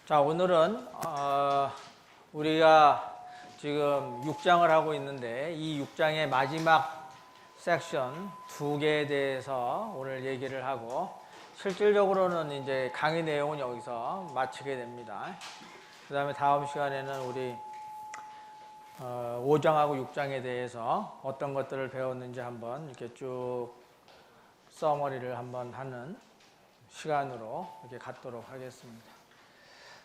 자, 오늘은 우리가 지금 6장을 하고 있는데 이 6장의 마지막 섹션 2개에 대해서 오늘 얘기를 하고 실질적으로는 이제 강의 내용은 여기서 마치게 됩니다. 그 다음에 다음 시간에는 우리 5장하고 6장에 대해서 어떤 것들을 배웠는지 한번 이렇게 쭉 서머리를 한번 하는 시간으로 이렇게 갖도록 하겠습니다.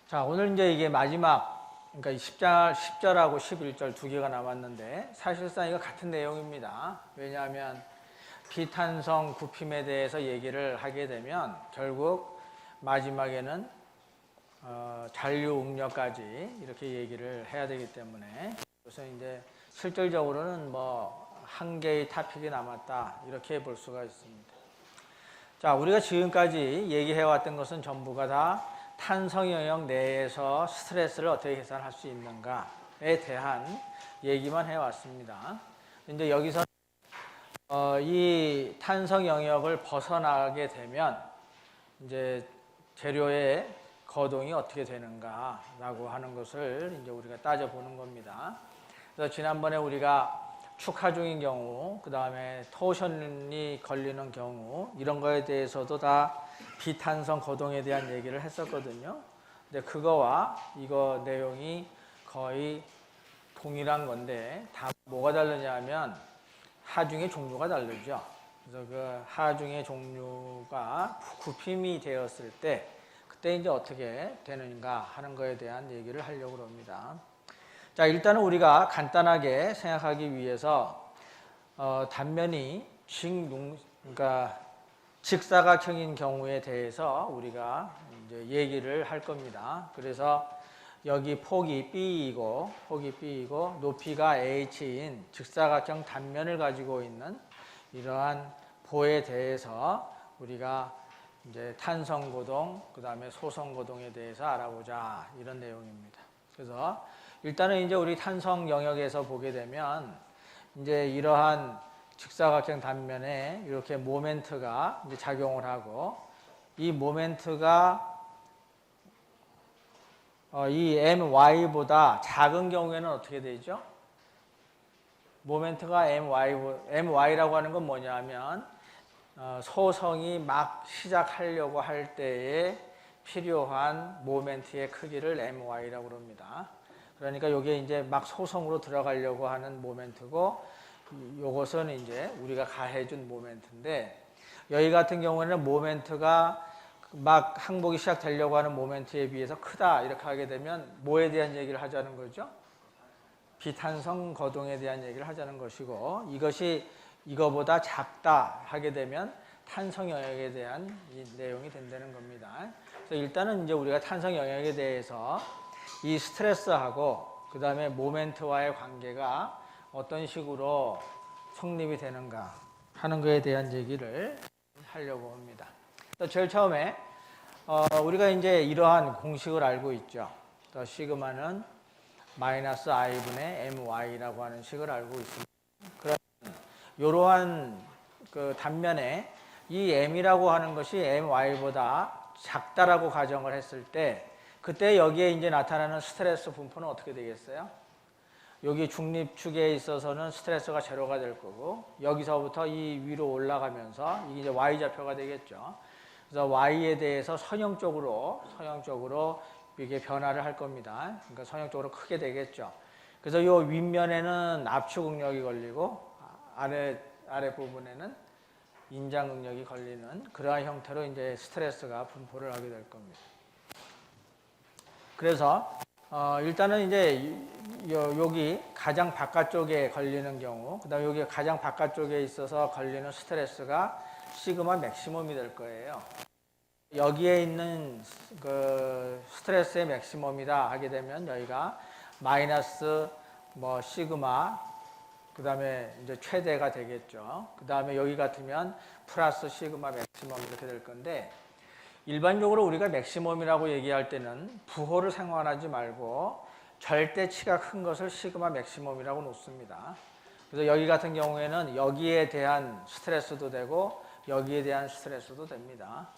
자, 오늘 이제 이게 마지막, 그러니까 10절하고 11절 2개가 남았는데 사실상 이거 같은 내용입니다. 왜냐하면 비탄성 굽힘에 대해서 얘기를 하게 되면 결국 마지막에는 잔류 응력까지 이렇게 얘기를 해야 되기 때문에 그래서 이제 실질적으로는 뭐 한 개의 토픽이 남았다 이렇게 볼 수가 있습니다. 자, 우리가 지금까지 얘기해 왔던 것은 전부가 다 탄성 영역 내에서 스트레스를 어떻게 계산할 수 있는가에 대한 얘기만 해왔습니다. 근데 여기서 이 탄성 영역을 벗어나게 되면 이제 재료의 거동이 어떻게 되는가라고 하는 것을 이제 우리가 따져보는 겁니다. 그래서 지난번에 우리가 축하 중인 경우, 그 다음에 토션이 걸리는 경우 이런 거에 대해서도 다 비탄성 거동에 대한 얘기를 했었거든요. 근데 그거와 이거 내용이 거의 동일한 건데 다 뭐가 다르냐면 하중의 종류가 다르죠. 그래서 그 하중의 종류가 굽힘이 되었을 때 그때 이제 어떻게 되는가 하는 거에 대한 얘기를 하려고 합니다. 자, 일단은 우리가 간단하게 생각하기 위해서 단면이 그러니까 직사각형인 경우에 대해서 우리가 이제 얘기를 할 겁니다. 그래서 여기 폭이 B이고 높이가 H인 직사각형 단면을 가지고 있는 이러한 보에 대해서 우리가 이제 탄성고동, 그 다음에 소성고동에 대해서 알아보자 이런 내용입니다. 그래서 일단은 이제 우리 탄성 영역에서 보게 되면 이제 이러한 직사각형 단면에 이렇게 모멘트가 이제 작용을 하고 이 모멘트가 이 my보다 작은 경우에는 어떻게 되죠? 모멘트가 my라고 하는 건 뭐냐면 소성이 막 시작하려고 할 때에 필요한 모멘트의 크기를 my라고 합니다. 그러니까 이게 이제 막 소성으로 들어가려고 하는 모멘트고 이것은 이제 우리가 가해준 모멘트인데 여기 같은 경우에는 모멘트가 막 항복이 시작되려고 하는 모멘트에 비해서 크다 이렇게 하게 되면 뭐에 대한 얘기를 하자는 거죠? 비탄성 거동에 대한 얘기를 하자는 것이고 이것이 이거보다 작다 하게 되면 탄성 영역에 대한 이 내용이 된다는 겁니다. 그래서 일단은 이제 우리가 탄성 영역에 대해서 이 스트레스하고 그 다음에 모멘트와의 관계가 어떤 식으로 성립이 되는가 하는 것에 대한 얘기를 하려고 합니다. 제일 처음에 우리가 이제 이러한 공식을 알고 있죠. 시그마는 마이너스 i분의 my라고 하는 식을 알고 있습니다. 그러면 이러한 그 단면에 이 m이라고 하는 것이 my보다 작다라고 가정을 했을 때 그때 여기에 이제 나타나는 스트레스 분포는 어떻게 되겠어요? 여기 중립축에 있어서는 스트레스가 제로가 될 거고 여기서부터 이 위로 올라가면서 이게 이제 y좌표가 되겠죠. 그래서 y에 대해서 선형적으로 이게 변화를 할 겁니다. 그러니까 선형적으로 크게 되겠죠. 그래서 이 윗면에는 압축 응력이 걸리고 아래 부분에는 인장 응력이 걸리는 그러한 형태로 이제 스트레스가 분포를 하게 될 겁니다. 그래서 일단은 이제 여기 가장 바깥쪽에 걸리는 경우, 그다음에 여기 가장 바깥쪽에 있어서 걸리는 스트레스가 시그마 맥시멈이 될 거예요. 여기에 있는 그 스트레스의 맥시멈이다 하게 되면 여기가 마이너스 뭐 시그마, 그다음에 이제 최대가 되겠죠. 그다음에 여기 같으면 플러스 시그마 맥시멈 이렇게 될 건데. 일반적으로 우리가 맥시멈이라고 얘기할 때는 부호를 생각하지 말고 절대치가 큰 것을 시그마 맥시멈이라고 놓습니다. 그래서 여기 같은 경우에는 여기에 대한 스트레스도 되고 여기에 대한 스트레스도 됩니다.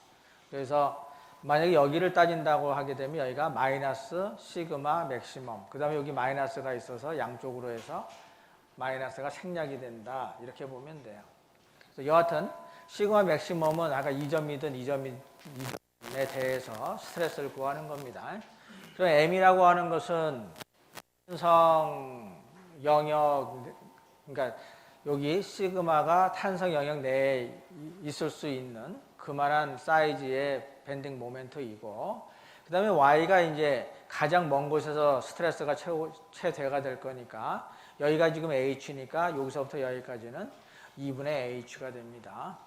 그래서 만약에 여기를 따진다고 하게 되면 여기가 마이너스 시그마 맥시멈, 그 다음에 여기 마이너스가 있어서 양쪽으로 해서 마이너스가 생략이 된다, 이렇게 보면 돼요. 그래서 여하튼 시그마 맥시멈은 아까 2점이든 2점에 대해서 스트레스를 구하는 겁니다. 그럼 M이라고 하는 것은 탄성 영역, 그러니까 여기 시그마가 탄성 영역 내에 있을 수 있는 그만한 사이즈의 밴딩 모멘트이고, 그 다음에 Y가 이제 가장 먼 곳에서 스트레스가 최대가 될 거니까 여기가 지금 H니까 여기서부터 여기까지는 2분의 H가 됩니다.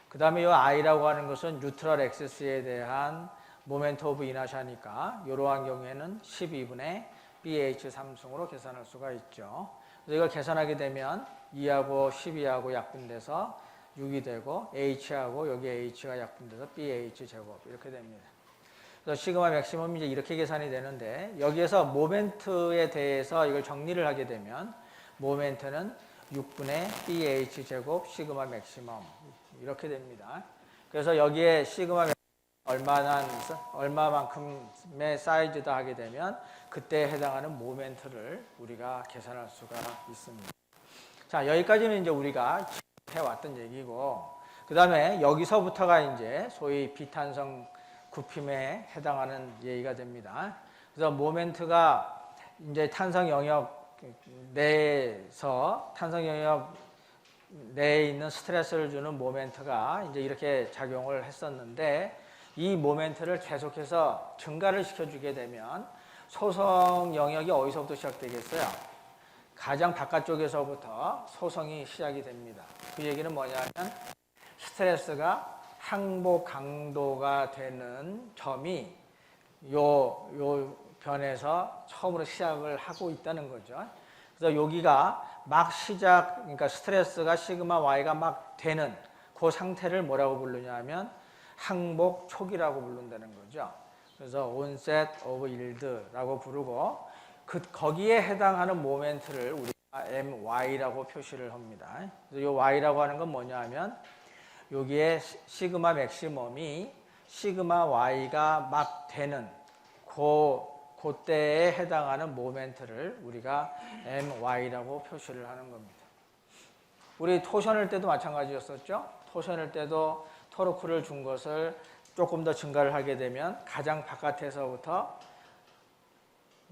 그 다음에 이 I라고 하는 것은 뉴트럴 액시스에 대한 모멘트 오브 이너샤니까 이러한 경우에는 12분의 BH 3승으로 계산할 수가 있죠. 그래서 이걸 계산하게 되면 2하고 12하고 약분돼서 6이 되고 H하고 여기 H가 약분돼서 BH 제곱 이렇게 됩니다. 그래서 시그마 맥시멈이 이제 이렇게 계산이 되는데, 여기에서 모멘트에 대해서 이걸 정리를 하게 되면 모멘트는 6분의 BH 제곱 시그마 맥시멈 이렇게 됩니다. 그래서 여기에 시그마 얼마만큼의 사이즈다 하게 되면 그때에 해당하는 모멘트를 우리가 계산할 수가 있습니다. 자, 여기까지는 이제 우리가 해왔던 얘기고, 그 다음에 여기서부터가 이제 소위 비탄성 굽힘에 해당하는 얘기가 됩니다. 그래서 모멘트가 이제 탄성 영역 내에서 탄성 영역 내에 있는 스트레스를 주는 모멘트가 이제 이렇게 작용을 했었는데, 이 모멘트를 계속해서 증가를 시켜주게 되면 소성 영역이 어디서부터 시작되겠어요? 가장 바깥쪽에서부터 소성이 시작이 됩니다. 그 얘기는 뭐냐면 스트레스가 항복 강도가 되는 점이 요 변에서 처음으로 시작을 하고 있다는 거죠. 그래서 여기가 막 그러니까 스트레스가 시그마 Y가 막 되는 그 상태를 뭐라고 부르냐면 항복 초기라고 부른다는 거죠. 그래서 onset of yield라고 부르고, 거기에 해당하는 모멘트를 우리가 MY라고 표시를 합니다. 그래서 이 Y라고 하는 건 뭐냐 하면 여기에 시그마 맥시멈이 시그마 Y가 막 되는 그때에 해당하는 모멘트를 우리가 MY라고 표시를 하는 겁니다. 우리 토션일 때도 마찬가지였었죠. 토션일 때도 토르크를 준 것을 조금 더 증가를 하게 되면 가장 바깥에서부터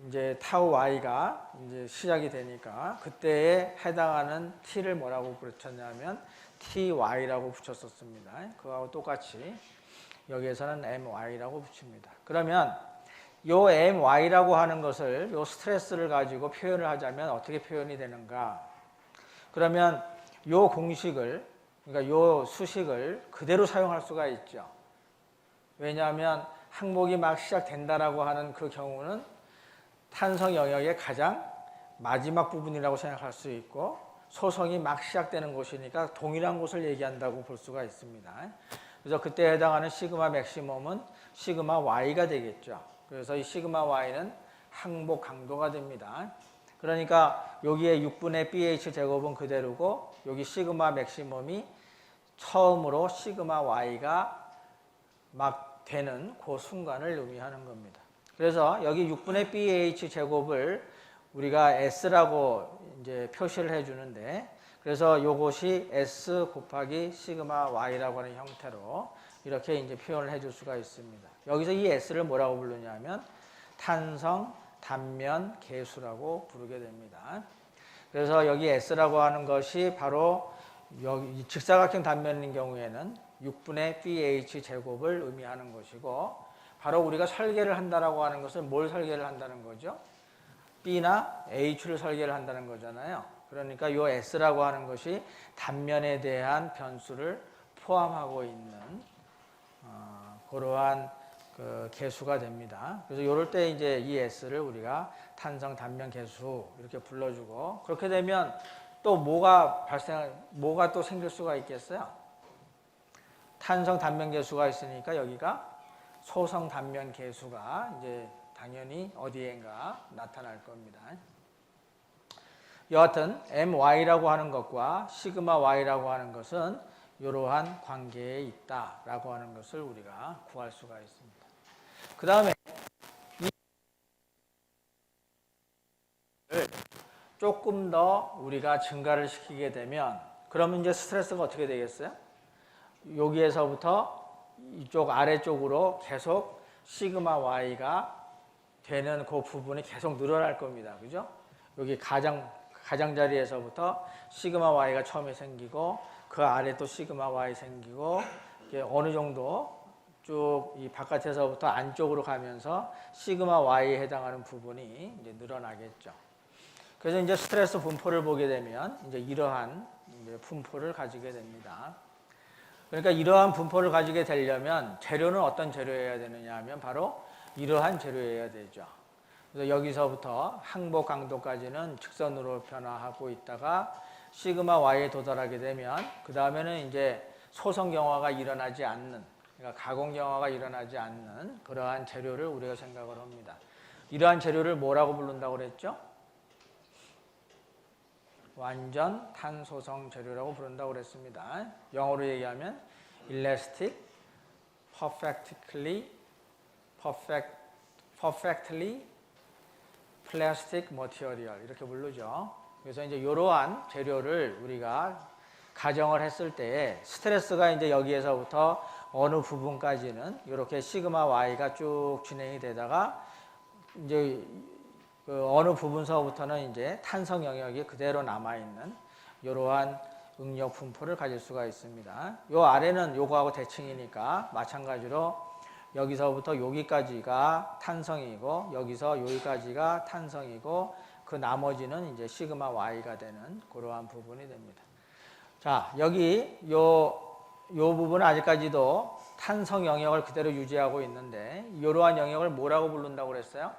이제 타우 Y가 이제 시작이 되니까 그때에 해당하는 T를 뭐라고 붙였냐면 TY라고 붙였었습니다. 그거하고 똑같이 여기에서는 MY라고 붙입니다. 그러면 요 MY라고 하는 것을 요 스트레스를 가지고 표현을 하자면 어떻게 표현이 되는가? 그러면 요 공식을, 그러니까 요 수식을 그대로 사용할 수가 있죠. 왜냐하면 항복이 막 시작된다라고 하는 그 경우는 탄성 영역의 가장 마지막 부분이라고 생각할 수 있고, 소성이 막 시작되는 곳이니까 동일한 곳을 얘기한다고 볼 수가 있습니다. 그래서 그때 해당하는 시그마 맥시멈은 시그마 Y가 되겠죠. 그래서 이 시그마 Y는 항복 강도가 됩니다. 그러니까 여기에 6분의 BH 제곱은 그대로고, 여기 시그마 맥시멈이 처음으로 시그마 Y가 막 되는 그 순간을 의미하는 겁니다. 그래서 여기 6분의 BH 제곱을 우리가 S라고 이제 표시를 해주는데, 그래서 이것이 S 곱하기 시그마 Y라고 하는 형태로 이렇게 이제 표현을 해줄 수가 있습니다. 여기서 이 S를 뭐라고 부르냐면 탄성 단면 계수라고 부르게 됩니다. 그래서 여기 S라고 하는 것이 바로 여기 직사각형 단면인 경우에는 6분의 BH 제곱을 의미하는 것이고, 바로 우리가 설계를 한다라고 하는 것은 뭘 설계를 한다는 거죠? B나 H를 설계를 한다는 거잖아요. 그러니까 이 S라고 하는 것이 단면에 대한 변수를 포함하고 있는 그러한 그 계수가 됩니다. 그래서 이럴 때 이제 이 S를 우리가 탄성 단면 계수 이렇게 불러주고, 그렇게 되면 또 뭐가 또 생길 수가 있겠어요? 탄성 단면 계수가 있으니까 여기가 소성 단면 계수가 이제 당연히 어디엔가 나타날 겁니다. 여하튼 MY라고 하는 것과 시그마 Y라고 하는 것은 이러한 관계에 있다라고 하는 것을 우리가 구할 수가 있습니다. 그 다음에 조금 더 우리가 증가를 시키게 되면 그러면 이제 스트레스가 어떻게 되겠어요? 여기에서부터 이쪽 아래쪽으로 계속 시그마 y가 되는 그 부분이 계속 늘어날 겁니다. 그죠? 여기 가장자리에서부터 시그마 y가 처음에 생기고 그 아래 또 시그마 y 생기고 이게 어느 정도 쭉 이 바깥에서부터 안쪽으로 가면서 시그마 y에 해당하는 부분이 이제 늘어나겠죠. 그래서 이제 스트레스 분포를 보게 되면 이제 이러한 이제 분포를 가지게 됩니다. 그러니까 이러한 분포를 가지게 되려면 재료는 어떤 재료여야 되느냐 하면 바로 이러한 재료여야 되죠. 그래서 여기서부터 항복 강도까지는 직선으로 변화하고 있다가 시그마 y에 도달하게 되면 그 다음에는 이제 소성 경화가 일어나지 않는, 그러니까 가공 경화가 일어나지 않는 그러한 재료를 우리가 생각을 합니다. 이러한 재료를 뭐라고 부른다고 그랬죠? 완전 탄소성 재료라고 부른다고 그랬습니다. 영어로 얘기하면 elastic, perfectly plastic material 이렇게 부르죠. 그래서 이제 이러한 재료를 우리가 가정을 했을 때 스트레스가 이제 여기에서부터 어느 부분까지는 이렇게 시그마 y가 쭉 진행이 되다가 이제 그 어느 부분서부터는 이제 탄성 영역이 그대로 남아있는 이러한 응력 분포를 가질 수가 있습니다. 요 아래는 요거하고 대칭이니까 마찬가지로 여기서부터 여기까지가 탄성이고 여기서 여기까지가 탄성이고 그 나머지는 이제 시그마 y가 되는 그러한 부분이 됩니다. 자, 여기 요 부분은 아직까지도 탄성 영역을 그대로 유지하고 있는데 이러한 영역을 뭐라고 부른다고 그랬어요?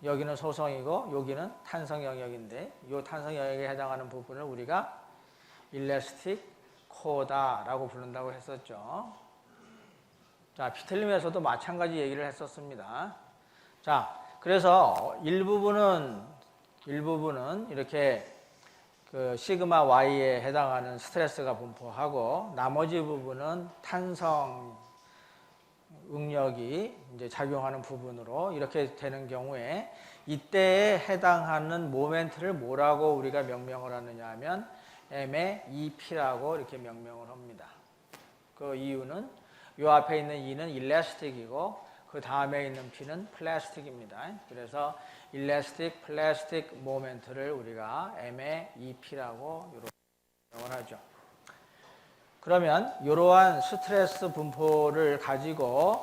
여기는 소성이고 여기는 탄성 영역인데 이 탄성 영역에 해당하는 부분을 우리가 일라스틱 코어다라고 부른다고 했었죠. 자, 피틀림에서도 마찬가지 얘기를 했었습니다. 자, 그래서 일부분은 이렇게 그 시그마 y에 해당하는 스트레스가 분포하고 나머지 부분은 탄성 응력이 이제 작용하는 부분으로 이렇게 되는 경우에 이때에 해당하는 모멘트를 뭐라고 우리가 명명을 하느냐 하면 M의 EP라고 이렇게 명명을 합니다. 그 이유는 이 앞에 있는 E는 일라스틱이고 그 다음에 있는 P는 플라스틱입니다. 그래서 일라스틱 플라스틱 모멘트를 우리가 M의 EP라고 이렇게 명명을 하죠. 그러면 이러한 스트레스 분포를 가지고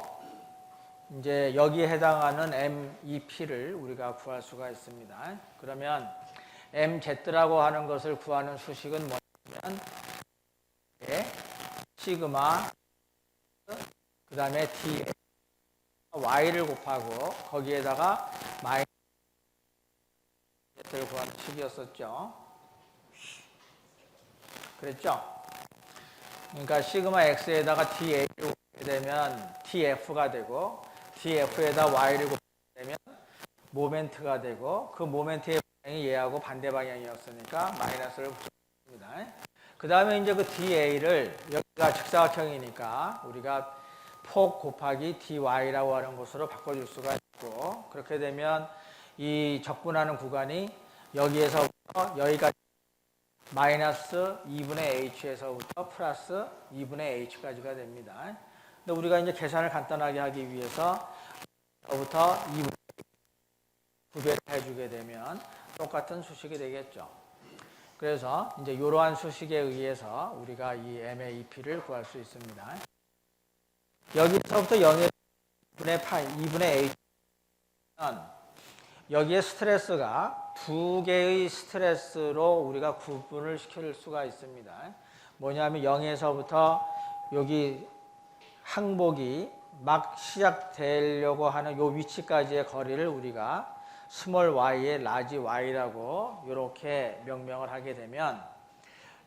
이제 여기에 해당하는 MEP를 우리가 구할 수가 있습니다. 그러면 MZ라고 하는 것을 구하는 수식은 뭐냐면 시그마 그 다음에 D Y를 곱하고 거기에다가 마이너스 Z를 구하는 식이었었죠. 그랬죠? 그러니까 시그마 X에다가 DA를 곱하게 되면 TF가 되고 TF에다 Y를 곱하게 되면 모멘트가 되고 그 모멘트의 방향이 얘하고 반대 방향이었으니까 마이너스를 붙였습니다. 그 다음에 이제 그 DA를 여기가 직사각형이니까 우리가 폭 곱하기 DY라고 하는 것으로 바꿔줄 수가 있고 그렇게 되면 이 적분하는 구간이 여기에서부터 여기까지 마이너스 2분의 h에서부터 플러스 2분의 h까지가 됩니다. 근데 우리가 이제 계산을 간단하게 하기 위해서 부터 2분의 구별을 해주게 되면 똑같은 수식이 되겠죠. 그래서 이제 이러한 수식에 의해서 우리가 이 MAEP를 구할 수 있습니다. 여기서부터 0의 2분의 h는 여기에 스트레스가 두 개의 스트레스로 우리가 구분을 시킬 수가 있습니다. 뭐냐면 0에서부터 여기 항복이 막 시작되려고 하는 요 위치까지의 거리를 우리가 스몰 y에 라지 y라고 이렇게 명명을 하게 되면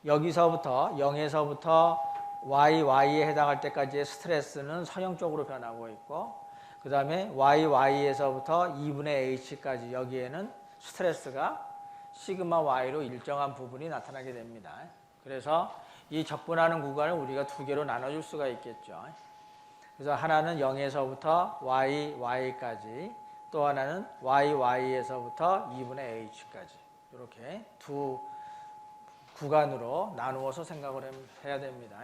여기서부터 0에서부터 y에 해당할 때까지의 스트레스는 선형적으로 변하고 있고 그 다음에 y에서부터 2분의 h까지 여기에는 스트레스가 시그마 y로 일정한 부분이 나타나게 됩니다. 그래서 이 적분하는 구간을 우리가 두 개로 나눠줄 수가 있겠죠. 그래서 하나는 0에서부터 y까지, 또 하나는 y에서부터 2분의 h까지, 이렇게 두 구간으로 나누어서 생각을 해야 됩니다.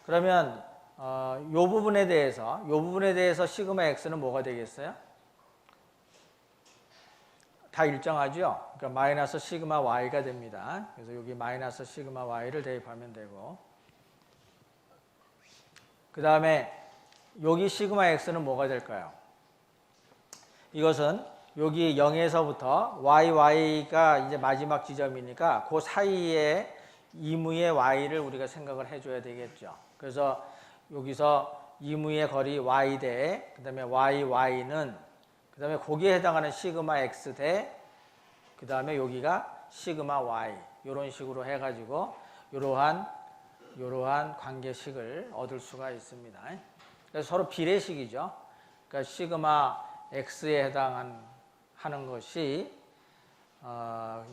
그러면 이 부분에 대해서 시그마 x는 뭐가 되겠어요? 다 일정하죠? 그러니까 마이너스 시그마 y가 됩니다. 그래서 여기 마이너스 시그마 y를 대입하면 되고, 그 다음에 여기 시그마 x는 뭐가 될까요? 이것은 여기 0에서부터 y가 이제 마지막 지점이니까 그 사이에 이무의 y를 우리가 생각을 해줘야 되겠죠. 그래서 여기서 이무의 거리 y 대, 그 다음에 y는, 그 다음에 거기에 해당하는 시그마 x 대, 그 다음에 여기가 시그마 y, 이런 식으로 해가지고 이러한 관계식을 얻을 수가 있습니다. 그래서 서로 비례식이죠. 그러니까 시그마 x에 해당하는 것이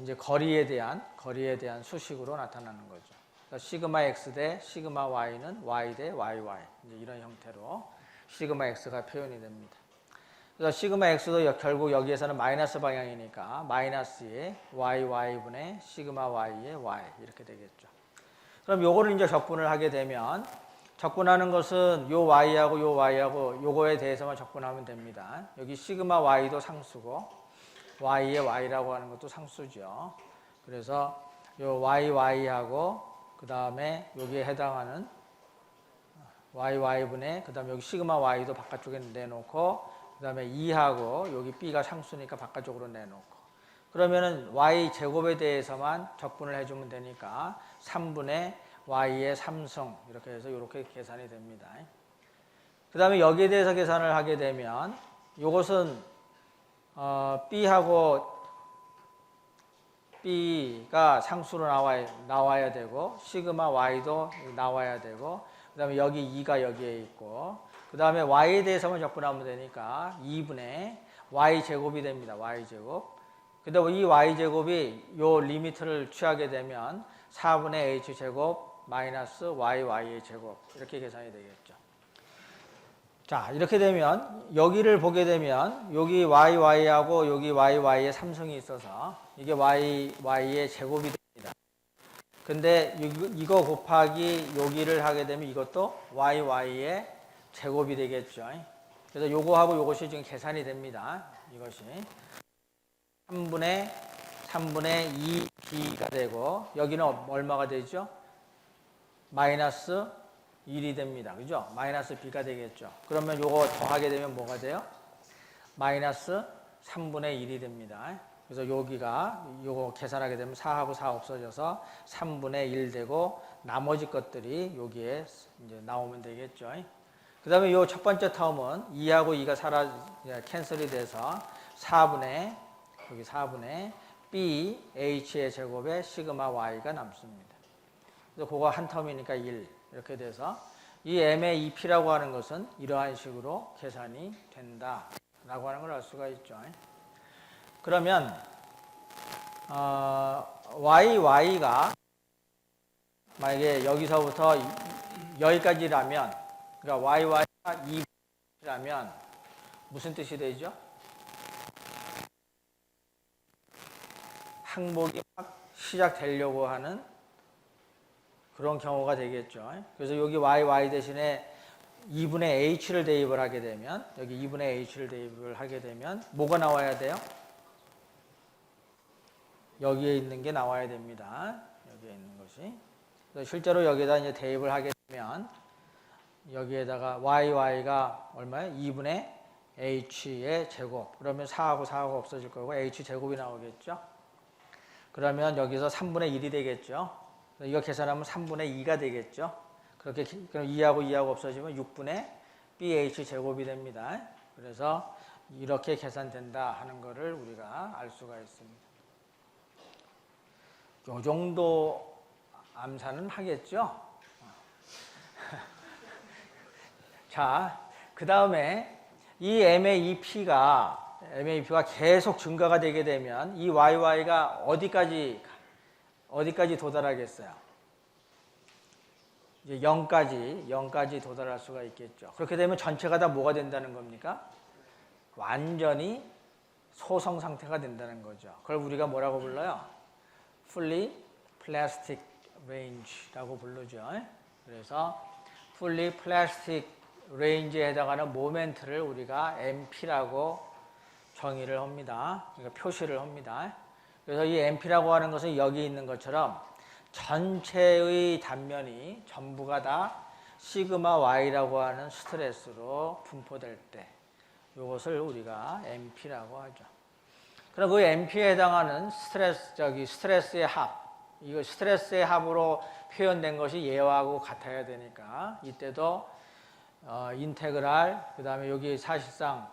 이제 거리에 대한 수식으로 나타나는 거죠. 그러니까 시그마 x 대 시그마 y는 y 대 yy, 이제 이런 형태로 시그마 x가 표현이 됩니다. 그래서 시그마 x도 결국 여기에서는 마이너스 방향이니까 마이너스의 y분의 시그마 y의 y, 이렇게 되겠죠. 그럼 요거를 이제 적분을 하게 되면, 적분하는 것은 요 y하고 요거에 대해서만 적분하면 됩니다. 여기 시그마 y도 상수고 y의 y라고 하는 것도 상수죠. 그래서 요 y하고 그 다음에 여기에 해당하는 y분의, 그 다음에 여기 시그마 y도 바깥쪽에 내놓고, 그 다음에 2하고 여기 b가 상수니까 바깥쪽으로 내놓고, 그러면은 y 제곱에 대해서만 적분을 해주면 되니까 3분의 y의 3승, 이렇게 해서 이렇게 계산이 됩니다. 그 다음에 여기에 대해서 계산을 하게 되면 이것은 b가 상수로 나와야 되고, 시그마 y도 나와야 되고, 그 다음에 여기 2가 여기에 있고, 그 다음에 y에 대해서만 적분하면 되니까 2분의 y제곱이 됩니다. y제곱. 근데 이 y제곱이 요 리미트를 취하게 되면 4분의 h제곱 마이너스 y의 제곱, 이렇게 계산이 되겠죠. 자, 이렇게 되면 여기를 보게 되면 여기 y하고 여기 y의 3승이 있어서 이게 y의 제곱이 됩니다. 근데 이거 곱하기 여기를 하게 되면 이것도 y의 제곱이 되겠죠. 그래서 요거하고 요것이 지금 계산이 됩니다. 이것이 3분의 2b가 되고, 여기는 얼마가 되죠? 마이너스 1이 됩니다. 그죠? 마이너스 b가 되겠죠. 그러면 요거 더하게 되면 뭐가 돼요? 마이너스 3분의 1이 됩니다. 그래서 여기가 요거 계산하게 되면 4하고 4 없어져서 3분의 1 되고, 나머지 것들이 여기에 이제 나오면 되겠죠. 그 다음에 요 첫 번째 텀은 2하고 2가 캔슬이 돼서 4분의 b h의 제곱에 시그마 y가 남습니다. 그래서 그거 한 텀이니까 1, 이렇게 돼서 이 m의 2p라고 하는 것은 이러한 식으로 계산이 된다라고 하는 걸 알 수가 있죠. 그러면 y가 만약에 여기서부터 여기까지라면, 그러니까 y가 2라면 무슨 뜻이 되죠? 항목이 막 시작되려고 하는 그런 경우가 되겠죠. 그래서 여기 y 대신에 2분의 h를 대입을 하게 되면, 여기 2분의 h를 대입을 하게 되면 뭐가 나와야 돼요? 여기에 있는 게 나와야 됩니다. 여기에 있는 것이. 그래서 실제로 여기에다 이제 대입을 하게 되면 여기에다가 y가 얼마예요? 2분의 h의 제곱. 그러면 4하고 없어질 거고 h 제곱이 나오겠죠. 그러면 여기서 3분의 1이 되겠죠. 이거 계산하면 3분의 2가 되겠죠. 그렇게 그럼 2하고 없어지면 6분의 bh 제곱이 됩니다. 그래서 이렇게 계산된다 하는 것을 우리가 알 수가 있습니다. 요 정도 암산은 하겠죠. 자, 그 다음에 이 MAP가 계속 증가가 되게 되면 이 YY가 어디까지 도달하겠어요? 이제 0까지 도달할 수가 있겠죠. 그렇게 되면 전체가 다 뭐가 된다는 겁니까? 완전히 소성 상태가 된다는 거죠. 그걸 우리가 뭐라고 불러요? Fully Plastic Range라고 부르죠. 그래서 Fully Plastic Range에 해당하는 모멘트를 우리가 MP라고 정의를 합니다. 그러니까 표시를 합니다. 그래서 이 MP라고 하는 것은 여기 있는 것처럼 전체의 단면이 전부가 다 시그마 Y라고 하는 스트레스로 분포될 때 이것을 우리가 MP라고 하죠. 그럼 그 MP에 해당하는 스트레스의 합, 이거 스트레스의 합으로 표현된 것이 얘하고 같아야 되니까 이때도 인테그랄, 그 다음에 여기 사실상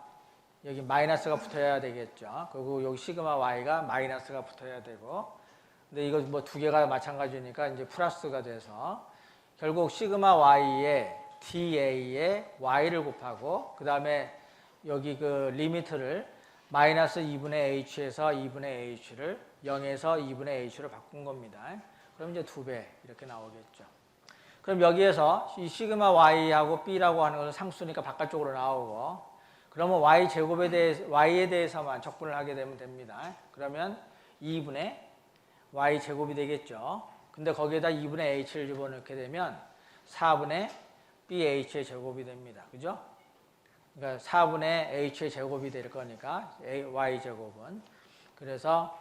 여기 마이너스가 붙어야 되겠죠. 그리고 여기 시그마 Y가 마이너스가 붙어야 되고, 근데 이거 뭐 두 개가 마찬가지니까 이제 플러스가 돼서 결국 시그마 Y에 DA에 Y를 곱하고, 그 다음에 여기 그 리미트를 마이너스 2분의 H에서 2분의 H를 0에서 2분의 H로 바꾼 겁니다. 그럼 이제 2배 이렇게 나오겠죠. 그럼 여기에서 이 시그마 Y하고 B라고 하는 것은 상수니까 바깥쪽으로 나오고, 그러면 Y에 대해서만 적분을 하게 되면 됩니다. 그러면 2분의 Y 제곱이 되겠죠. 근데 거기에다 2분의 H를 집어넣게 되면 4분의 BH의 제곱이 됩니다. 그죠? 그러니까 4분의 H의 제곱이 될 거니까 Y 제곱은. 그래서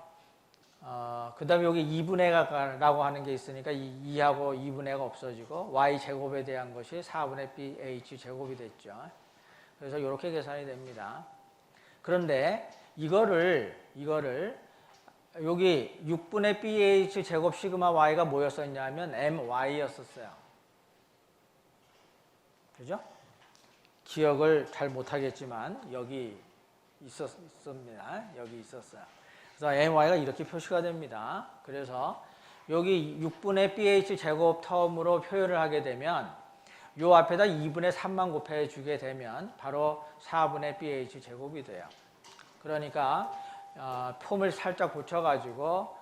그 다음에 여기 2분의라고 하는 게 있으니까 2하고 2분의가 없어지고 Y 제곱에 대한 것이 4분의 BH 제곱이 됐죠. 그래서 이렇게 계산이 됩니다. 그런데 이거를 여기 6분의 BH 제곱 시그마 Y가 뭐였었냐면 MY였었어요. 그죠? 기억을 잘 못하겠지만 여기 있었습니다. 여기 있었어요. 그래서 MY가 이렇게 표시가 됩니다. 그래서 여기 6분의 BH 제곱 텀으로 표현을 하게 되면 요 앞에다 2분의 3만 곱해주게 되면 바로 4분의 BH 제곱이 돼요. 그러니까 폼을 살짝 고쳐가지고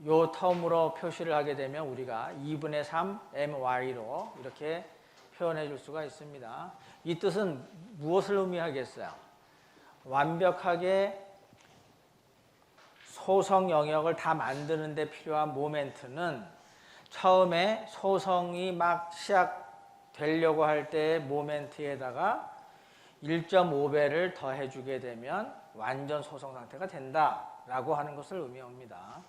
요 텀으로 표시를 하게 되면 우리가 2분의 3 MY로 이렇게 표현해 줄 수가 있습니다. 이 뜻은 무엇을 의미하겠어요? 완벽하게 소성 영역을 다 만드는 데 필요한 모멘트는 처음에 소성이 막 시작되려고 할 때의 모멘트에다가 1.5배를 더해주게 되면 완전 소성 상태가 된다라고 하는 것을 의미합니다.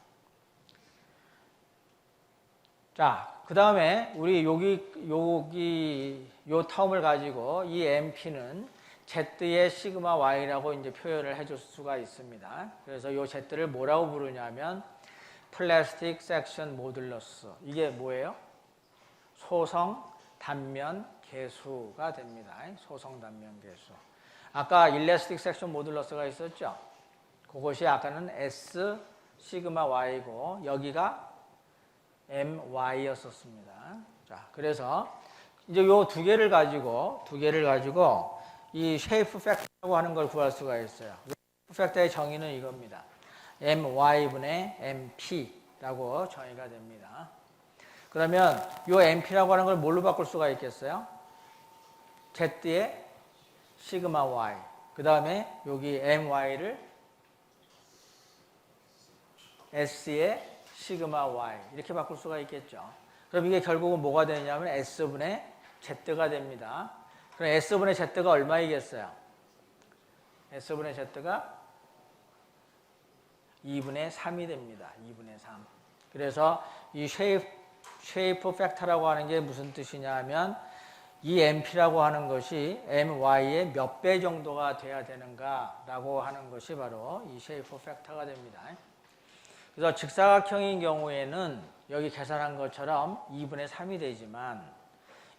자, 그 다음에 우리 여기 요 텀을 가지고 이 MP는 Z의 시그마 Y라고 이제 표현을 해줄 수가 있습니다. 그래서 요 Z를 뭐라고 부르냐면 플라스틱 섹션 모듈러스. 이게 뭐예요? 소성 단면 계수가 됩니다. 소성 단면 계수. 아까 일레스틱 섹션 모듈러스가 있었죠? 그것이 아까는 S 시그마 Y고 여기가 MY였었습니다. 자, 그래서 이제 요 두 개를 가지고 이 쉐이프 팩터라고 하는 걸 구할 수가 있어요. 쉐이프 팩터의 정의는 이겁니다. MY분의 MP라고 정의가 됩니다. 그러면 요 MP라고 하는 걸 뭘로 바꿀 수가 있겠어요? Z의 시그마 Y. 그 다음에 여기 MY를 S의 시그마 Y 이렇게 바꿀 수가 있겠죠. 그럼 이게 결국은 뭐가 되냐면 S분의 Z가 됩니다. 그럼 S분의 Z가 얼마이겠어요? S분의 Z가 2분의 3이 됩니다. 2분의 3. 그래서 이 쉐이프 팩터라고 하는 게 무슨 뜻이냐 하면 이 MP라고 하는 것이 MY의 몇 배 정도가 돼야 되는가라고 하는 것이 바로 이 쉐이프 팩터가 됩니다. 그래서 직사각형인 경우에는 여기 계산한 것처럼 2분의 3이 되지만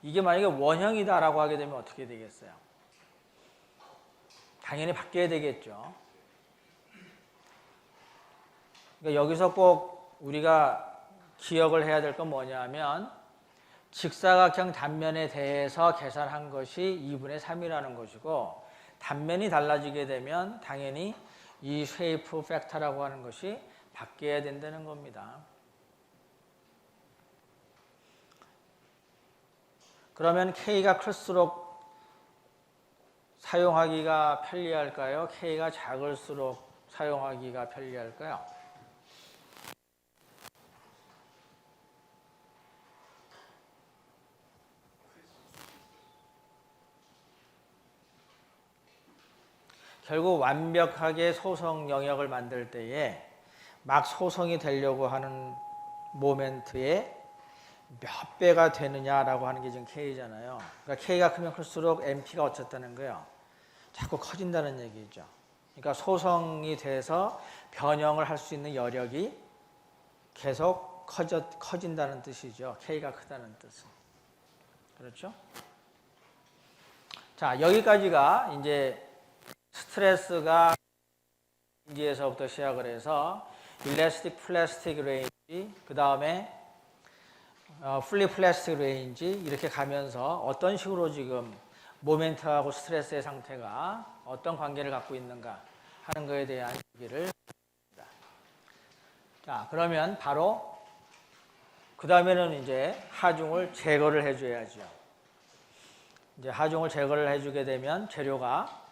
이게 만약에 원형이다라고 하게 되면 어떻게 되겠어요? 당연히 바뀌어야 되겠죠. 그러니까 여기서 꼭 우리가 기억을 해야 될 건 뭐냐면 직사각형 단면에 대해서 계산한 것이 2분의 3이라는 것이고 단면이 달라지게 되면 당연히 이 쉐이프 팩터라고 하는 것이 바뀌어야 된다는 겁니다. 그러면 K가 클수록 사용하기가 편리할까요? K가 작을수록 사용하기가 편리할까요? 결국 완벽하게 소성 영역을 만들 때에 막 소성이 되려고 하는 모멘트에 몇 배가 되느냐라고 하는 게 지금 K잖아요. 그러니까 K가 크면 클수록 MP가 어쨌다는 거예요. 자꾸 커진다는 얘기죠. 그러니까 소성이 돼서 변형을 할 수 있는 여력이 계속 커진다는 뜻이죠. K가 크다는 뜻은. 그렇죠? 자, 여기까지가 이제 스트레스가 레인지에서부터 시작을 해서 일라스틱 플라스틱 레인지, 그 다음에 풀리 플라스틱 레인지 이렇게 가면서 어떤 식으로 지금 모멘트하고 스트레스의 상태가 어떤 관계를 갖고 있는가 하는 것에 대한 얘기를 합니다. 자, 그러면 바로 그 다음에는 이제 하중을 제거를 해줘야죠. 이제 하중을 제거를 해주게 되면 재료가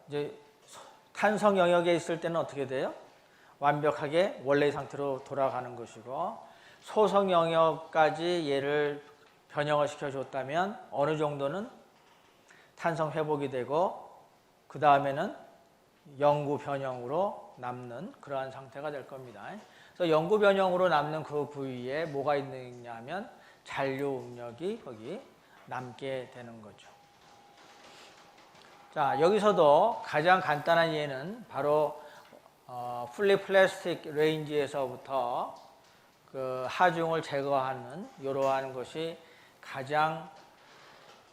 이제 탄성 영역에 있을 때는 어떻게 돼요? 완벽하게 원래의 상태로 돌아가는 것이고, 소성 영역까지 얘를 변형을 시켜줬다면 어느 정도는 탄성 회복이 되고 그 다음에는 영구 변형으로 남는 그러한 상태가 될 겁니다. 그래서 영구 변형으로 남는 그 부위에 뭐가 있느냐 하면 잔류 응력이 거기 남게 되는 거죠. 자, 여기서도 가장 간단한 예는 바로 풀리 플라스틱 레인지에서부터 그 하중을 제거하는 이러한 것이 가장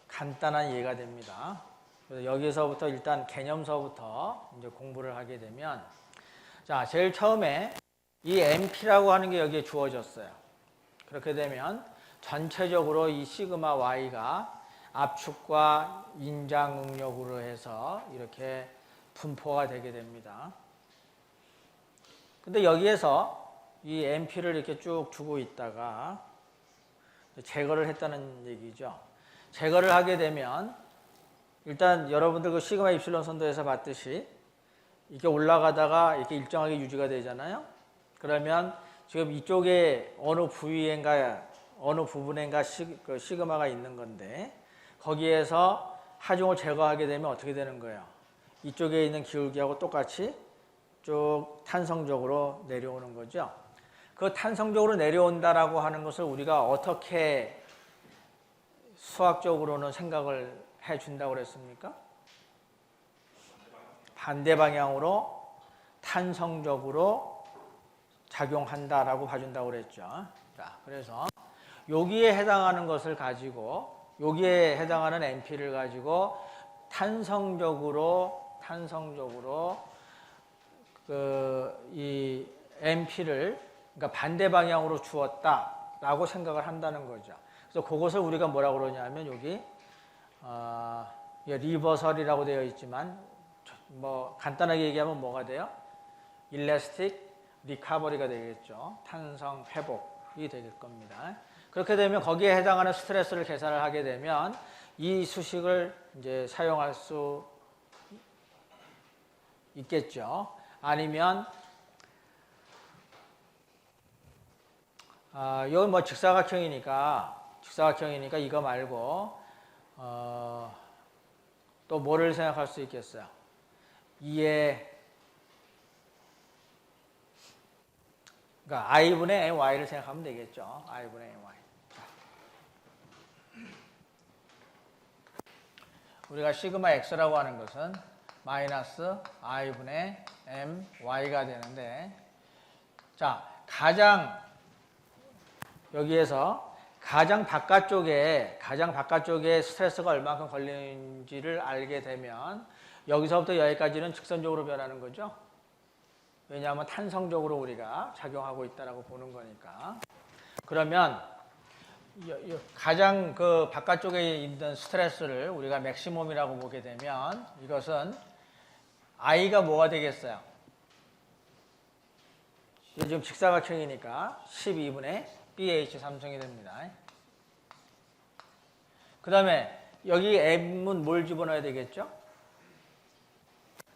간단한 예가 됩니다. 그래서 여기서부터 일단 개념서부터 이제 공부를 하게 되면, 자, 제일 처음에 이 MP라고 하는 게 여기에 주어졌어요. 그렇게 되면 전체적으로 이 시그마 Y가 압축과 인장 응력으로 해서 이렇게 분포가 되게 됩니다. 근데 여기에서 이 MP를 이렇게 쭉 주고 있다가 제거를 했다는 얘기죠. 제거를 하게 되면 일단 여러분들 그 시그마 입실론 선도에서 봤듯이 이렇게 올라가다가 이렇게 일정하게 유지가 되잖아요. 그러면 지금 이쪽에 어느 부위인가 어느 부분인가 시그마가 있는 건데, 거기에서 하중을 제거하게 되면 어떻게 되는 거예요? 이쪽에 있는 기울기하고 똑같이 쭉 탄성적으로 내려오는 거죠. 그 탄성적으로 내려온다라고 하는 것을 우리가 어떻게 수학적으로는 생각을 해준다고 그랬습니까? 반대 방향으로 탄성적으로 작용한다라고 봐준다고 그랬죠. 자, 그래서 여기에 해당하는 것을 가지고, 여기에 해당하는 MP를 가지고 탄성적으로 이 MP를 그러니까 반대 방향으로 주었다라고 생각을 한다는 거죠. 그래서 그것을 우리가 뭐라고 그러냐면 여기 리버설이라고 되어 있지만 뭐 간단하게 얘기하면 뭐가 돼요? 일라스틱 리카버리가 되겠죠. 탄성 회복이 될 겁니다. 그렇게 되면 거기에 해당하는 스트레스를 계산을 하게 되면 이 수식을 이제 사용할 수 있겠죠. 아니면 이건 뭐 직사각형이니까 이거 말고 또 뭐를 생각할 수 있겠어요? 2의 그러니까 i분의 y를 생각하면 되겠죠. i분의 y. 우리가 시그마 x라고 하는 것은 마이너스 i분의 my가 되는데, 자, 여기에서 가장 바깥쪽에 스트레스가 얼마큼 걸리는지를 알게 되면 여기서부터 여기까지는 직선적으로 변하는 거죠. 왜냐하면 탄성적으로 우리가 작용하고 있다라고 보는 거니까. 그러면 가장 그 바깥쪽에 있는 스트레스를 우리가 맥시멈이라고 보게 되면 이것은 i가 뭐가 되겠어요? 이게 지금 직사각형이니까 12분의 BH3성이 됩니다. 그 다음에 여기 m은 뭘 집어넣어야 되겠죠?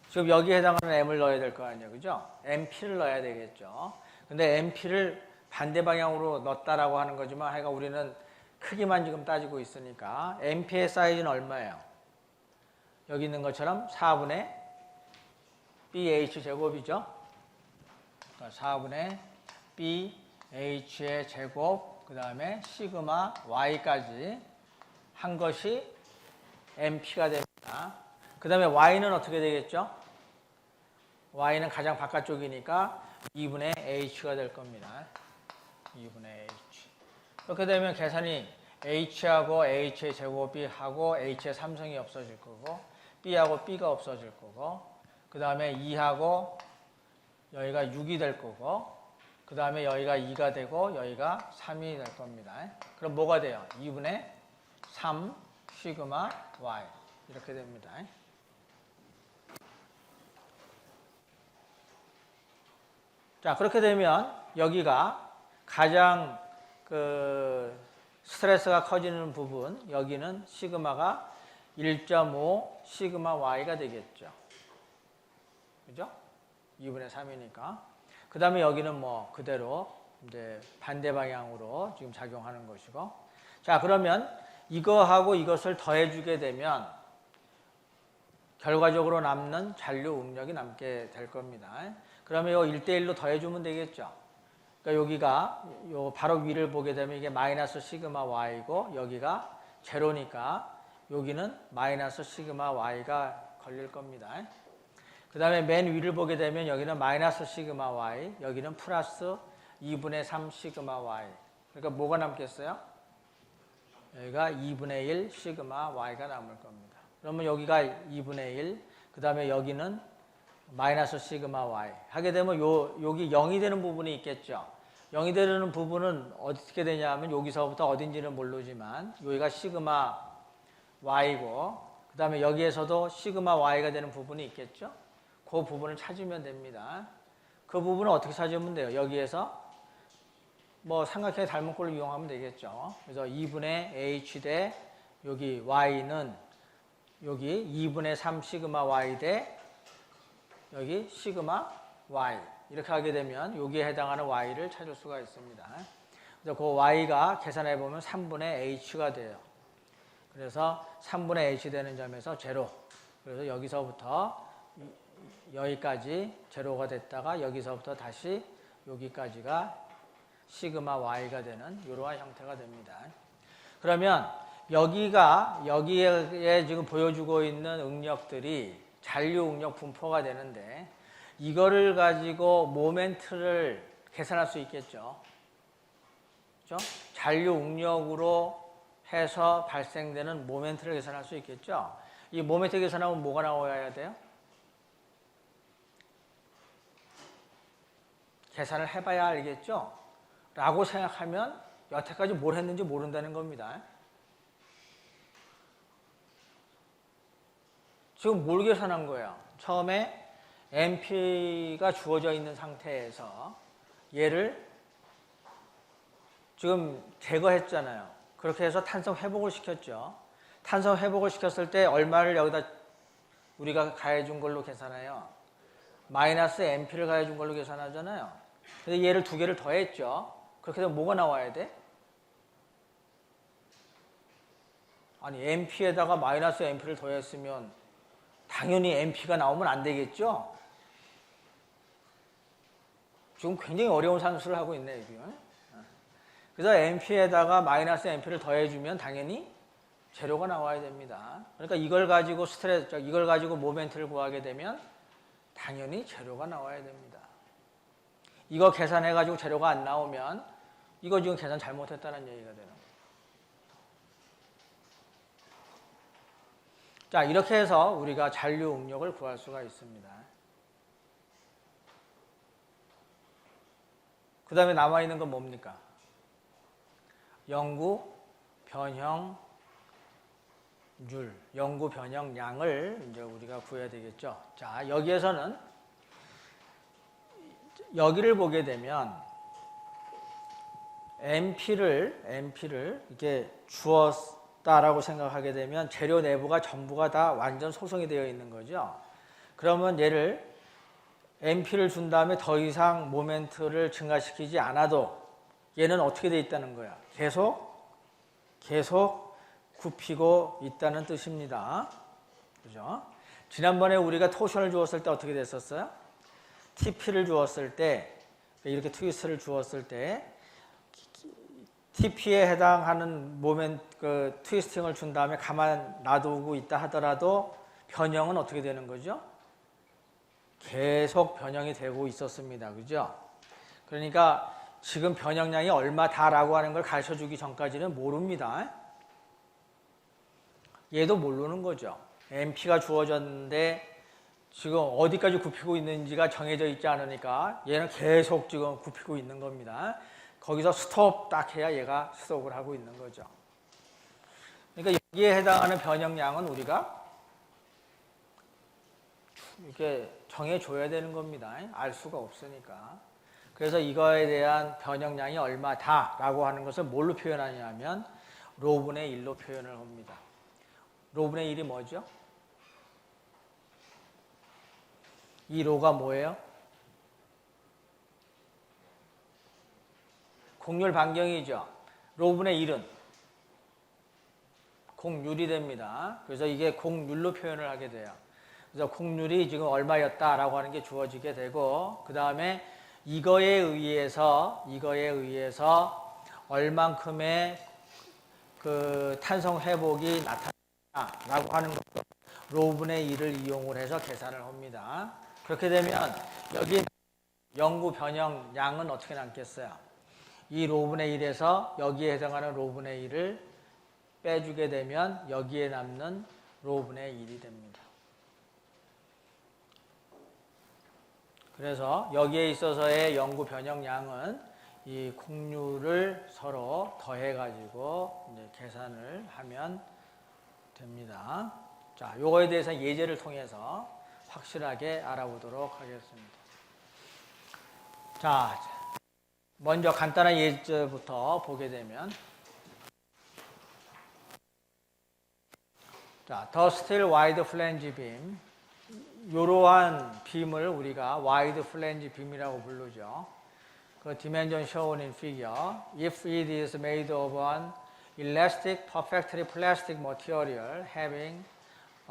지금 여기에 해당하는 m을 넣어야 될 거 아니에요. 그죠? mP를 넣어야 되겠죠. 근데 mP를 반대 방향으로 넣었다라고 하는 거지만 하여간 우리는 크기만 지금 따지고 있으니까 mP의 사이즈는 얼마예요? 여기 있는 것처럼 4분의 BH 제곱이죠. 4분의 BH의 제곱, 그 다음에 시그마 Y까지 한 것이 MP가 됩니다. 그 다음에 Y는 어떻게 되겠죠? Y는 가장 바깥쪽이니까 2분의 H가 될 겁니다. 2분의 H. 그렇게 되면 계산이 H하고 H의 제곱이 하고 H의 3성이 없어질 거고 B하고 B가 없어질 거고 그 다음에 2하고 여기가 6이 될 거고 그 다음에 여기가 2가 되고 여기가 3이 될 겁니다. 그럼 뭐가 돼요? 2분의 3 시그마 Y 이렇게 됩니다. 자, 그렇게 되면 여기가 가장 스트레스가 커지는 부분, 여기는 시그마가 1.5 시그마 Y가 되겠죠. 그죠? 2분의 3이니까. 그 다음에 여기는 뭐 그대로 이제 반대 방향으로 지금 작용하는 것이고. 자, 그러면 이거하고 이것을 더해주게 되면 결과적으로 남는 잔류 응력이 남게 될 겁니다. 그러면 요 1대1로 더해주면 되겠죠. 그러니까 여기가 요 바로 위를 보게 되면 이게 마이너스 시그마 Y고 여기가 제로니까 여기는 마이너스 시그마 Y가 걸릴 겁니다. 그 다음에 맨 위를 보게 되면 여기는 마이너스 시그마 Y, 여기는 플러스 2분의 3 시그마 Y. 그러니까 뭐가 남겠어요? 여기가 2분의 1 시그마 Y가 남을 겁니다. 그러면 여기가 2분의 1, 그 다음에 여기는 마이너스 시그마 Y. 하게 되면 여기 0이 되는 부분이 있겠죠. 0이 되는 부분은 어떻게 되냐면 여기서부터 어딘지는 모르지만 여기가 시그마 Y고 그 다음에 여기에서도 시그마 Y가 되는 부분이 있겠죠. 그 부분을 찾으면 됩니다. 그 부분을 어떻게 찾으면 돼요? 여기에서 뭐 삼각형의 닮은 꼴을 이용하면 되겠죠. 그래서 2분의 H 대 여기 Y는 여기 2분의 3 시그마 Y 대 여기 시그마 Y 이렇게 하게 되면 여기에 해당하는 Y를 찾을 수가 있습니다. 그래서 그 Y가 계산해 보면 3분의 H가 돼요. 그래서 3분의 H 되는 점에서 제로. 그래서 여기서부터 여기까지 제로가 됐다가 여기서부터 다시 여기까지가 시그마 Y가 되는 이러한 형태가 됩니다. 그러면 여기에 지금 보여주고 있는 응력들이 잔류 응력 분포가 되는데 이거를 가지고 모멘트를 계산할 수 있겠죠. 그렇죠? 잔류 응력으로 해서 발생되는 모멘트를 계산할 수 있겠죠. 이 모멘트 계산하면 뭐가 나와야 돼요? 계산을 해봐야 알겠죠? 라고 생각하면 여태까지 뭘 했는지 모른다는 겁니다. 지금 뭘 계산한 거예요? 처음에 MP가 주어져 있는 상태에서 얘를 지금 제거했잖아요. 그렇게 해서 탄성 회복을 시켰죠. 탄성 회복을 시켰을 때 얼마를 여기다 우리가 가해준 걸로 계산해요? 마이너스 MP를 가해준 걸로 계산하잖아요. 근데 얘를 두 개를 더했죠. 그렇게 되면 뭐가 나와야 돼? 아니 MP에다가 마이너스 MP를 더했으면 당연히 MP가 나오면 안 되겠죠? 지금 굉장히 어려운 산수를 하고 있네, 여기. 그래서 MP에다가 마이너스 MP를 더해주면 당연히 제로가 나와야 됩니다. 그러니까 이걸 가지고 모멘트를 구하게 되면 당연히 제로가 나와야 됩니다. 이거 계산해가지고 제로가 안 나오면 이거 지금 계산 잘못했다는 얘기가 되는 거예요. 자, 이렇게 해서 우리가 잔류 응력을 구할 수가 있습니다. 그 다음에 남아있는 건 뭡니까? 영구 변형률, 영구 변형량을 이제 우리가 구해야 되겠죠. 자, 여기에서는 여기를 보게 되면 MP를 이렇게 없다라고 생각하게 되면 재료 내부가 전부가 다 완전 소성이 되어 있는 거죠. 그러면 얘를 MP를 준 다음에 더 이상 모멘트를 증가시키지 않아도 얘는 어떻게 되어 있다는 거야? 계속 굽히고 있다는 뜻입니다. 그죠? 지난번에 우리가 토션을 주었을 때 어떻게 됐었어요? TP를 주었을 때, 이렇게 트위스트를 주었을 때 TP에 해당하는 모멘트, 트위스팅을 준 다음에 가만 놔두고 있다 하더라도 변형은 어떻게 되는 거죠? 계속 변형이 되고 있었습니다. 그죠? 그러니까 지금 변형량이 얼마다라고 하는 걸 가르쳐 주기 전까지는 모릅니다. 얘도 모르는 거죠. MP가 주어졌는데 지금 어디까지 굽히고 있는지가 정해져 있지 않으니까 얘는 계속 지금 굽히고 있는 겁니다. 거기서 스톱 딱 해야 얘가 스톱을 하고 있는 거죠. 그러니까 여기에 해당하는 변형량은 우리가 이렇게 정해줘야 되는 겁니다. 알 수가 없으니까. 그래서 이거에 대한 변형량이 얼마다라고 하는 것을 뭘로 표현하냐면 로분의 1로 표현을 합니다. 로분의 1이 뭐죠? 이 로가 뭐예요? 곡률 반경이죠. 로분의 1은 곡률이 됩니다. 그래서 이게 곡률로 표현을 하게 돼요. 그래서 곡률이 지금 얼마였다라고 하는 게 주어지게 되고 그 다음에 이거에 의해서 얼만큼의 그 탄성 회복이 나타나라고 하는 것도 로분의 1을 이용을 해서 계산을 합니다. 그렇게 되면 여기 영구 변형량은 어떻게 남겠어요? 이 로분의 1에서 여기에 해당하는 로분의 1을 빼주게 되면 여기에 남는 로분의 1이 됩니다. 그래서 여기에 있어서의 영구 변형량은 이 곡률을 서로 더해가지고 이제 계산을 하면 됩니다. 자, 요거에 대해서 예제를 통해서 확실하게 알아보도록 하겠습니다. 자, 먼저 간단한 예제부터 보게 되면 자, the still wide flange beam 이러한 빔을 우리가 wide flange beam이라고 부르죠. 그 dimension shown in figure if it is made of an elastic perfectly plastic material having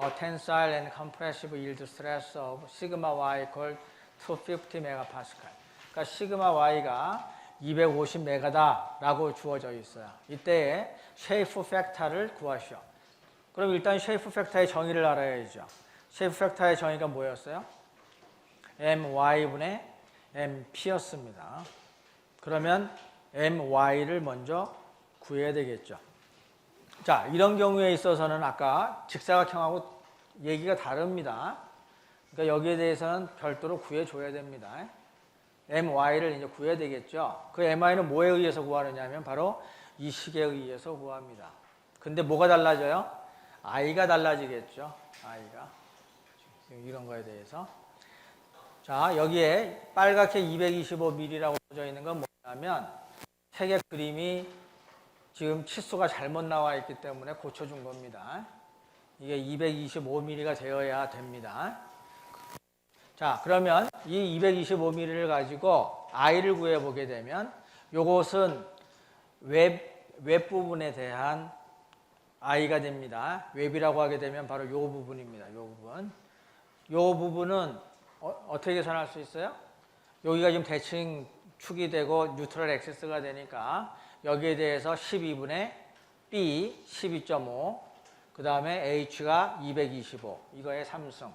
a tensile and compressive yield stress of sigma y equal 250 megapascal. 그러니까 시그마 y가 250메가다라고 주어져 있어요. 이때에 쉐이프 팩터를 구하시오. 그럼 일단 쉐이프 팩터의 정의를 알아야죠. 쉐이프 팩터의 정의가 뭐였어요? my분의 mp였습니다. 그러면 my를 먼저 구해야 되겠죠. 자, 이런 경우에 있어서는 아까 직사각형하고 얘기가 다릅니다. 그러니까 여기에 대해서는 별도로 구해줘야 됩니다. my를 이제 구해야 되겠죠. 그 my는 뭐에 의해서 구하느냐면 바로 이 식에 의해서 구합니다. 근데 뭐가 달라져요? i가 달라지겠죠. i가 이런 거에 대해서. 자, 여기에 빨갛게 225mm라고 써져 있는 건 뭐냐면 색의 그림이 지금 치수가 잘못 나와 있기 때문에 고쳐준 겁니다. 이게 225mm가 되어야 됩니다. 자, 그러면 이 225mm를 가지고 i를 구해보게 되면 요것은 웹부분에 대한 i가 됩니다. 웹이라고 하게 되면 바로 요 부분입니다. 요 부분. 요 부분은 어떻게 계산할 수 있어요? 여기가 지금 대칭 축이 되고 뉴트럴 액세스가 되니까 여기에 대해서 12분의 B 12.5 그 다음에 H가 225 이거의 3승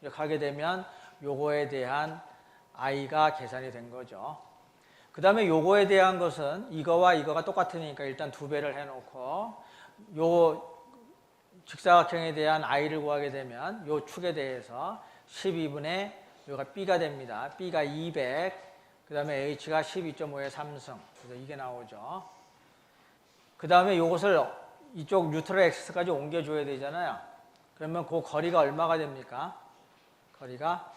이렇게 하게 되면 요거에 대한 i가 계산이 된 거죠. 그 다음에 요거에 대한 것은 이거와 이거가 똑같으니까 일단 2배를 해놓고 요 직사각형에 대한 i를 구하게 되면 요 축에 대해서 12분의 요가 b가 됩니다. b가 200 그 다음에 h가 12.5의 3승 그래서 이게 나오죠. 그 다음에 요것을 이쪽 뉴트럴 액시스까지 옮겨줘야 되잖아요. 그러면 그 거리가 얼마가 됩니까? 거리가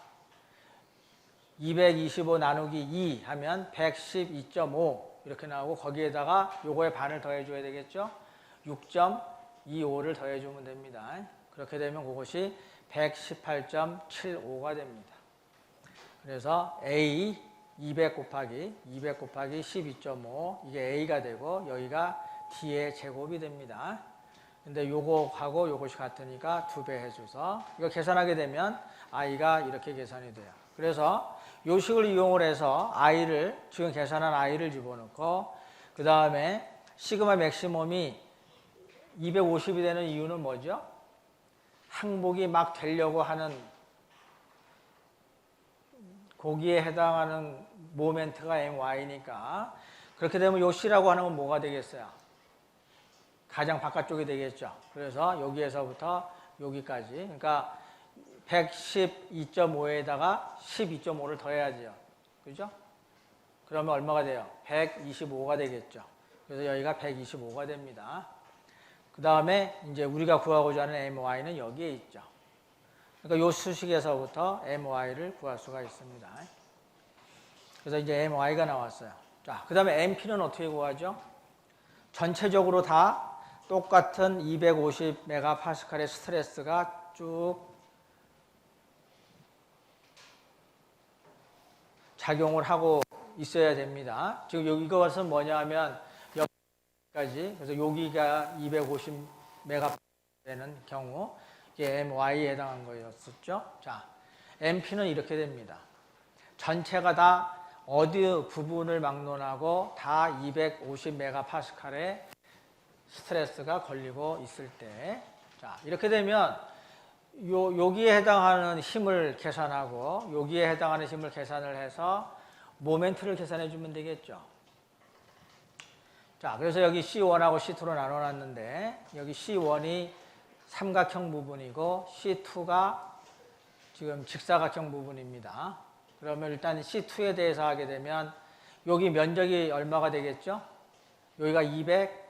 225 나누기 2 하면 112.5 이렇게 나오고 거기에다가 요거의 반을 더해줘야 되겠죠. 6.1 25를 더해주면 됩니다. 그렇게 되면 그것이 118.75가 됩니다. 그래서 A 200 곱하기 12.5 이게 A가 되고 여기가 D의 제곱이 됩니다. 근데 요거하고 요것이 같으니까 2배 해줘서 이거 계산하게 되면 I가 이렇게 계산이 돼요. 그래서 요 식을 이용을 해서 I를 지금 계산한 I를 집어넣고 그 다음에 시그마 맥시멈이 250이 되는 이유는 뭐죠? 항복이 막 되려고 하는 거기에 해당하는 모멘트가 MY니까 그렇게 되면 요 C라고 하는 건 뭐가 되겠어요? 가장 바깥쪽이 되겠죠. 그래서 여기에서부터 여기까지 그러니까 112.5에다가 12.5를 더해야죠. 그죠? 그러면 얼마가 돼요? 125가 되겠죠. 그래서 여기가 125가 됩니다. 그 다음에 이제 우리가 구하고자 하는 MY는 여기에 있죠. 그러니까 이 수식에서부터 MY를 구할 수가 있습니다. 그래서 이제 MY가 나왔어요. 자, 그 다음에 MP는 어떻게 구하죠? 전체적으로 다 똑같은 250메가파스칼의 스트레스가 쭉 작용을 하고 있어야 됩니다. 지금 이것은 뭐냐 하면 여기까지, 그래서 여기가 250메가 되는 경우 이게 MY에 해당한 거였었죠. 자, MP는 이렇게 됩니다. 전체가 다 어디 부분을 막론하고 다 250메가파스칼의 스트레스가 걸리고 있을 때, 자, 이렇게 되면 여기에 해당하는 힘을 계산하고 여기에 해당하는 힘을 계산을 해서 모멘트를 계산해 주면 되겠죠. 자, 그래서 여기 C1하고 C2로 나눠놨는데 여기 C1이 삼각형 부분이고 C2가 지금 직사각형 부분입니다. 그러면 일단 C2에 대해서 하게 되면 여기 면적이 얼마가 되겠죠? 여기가 200,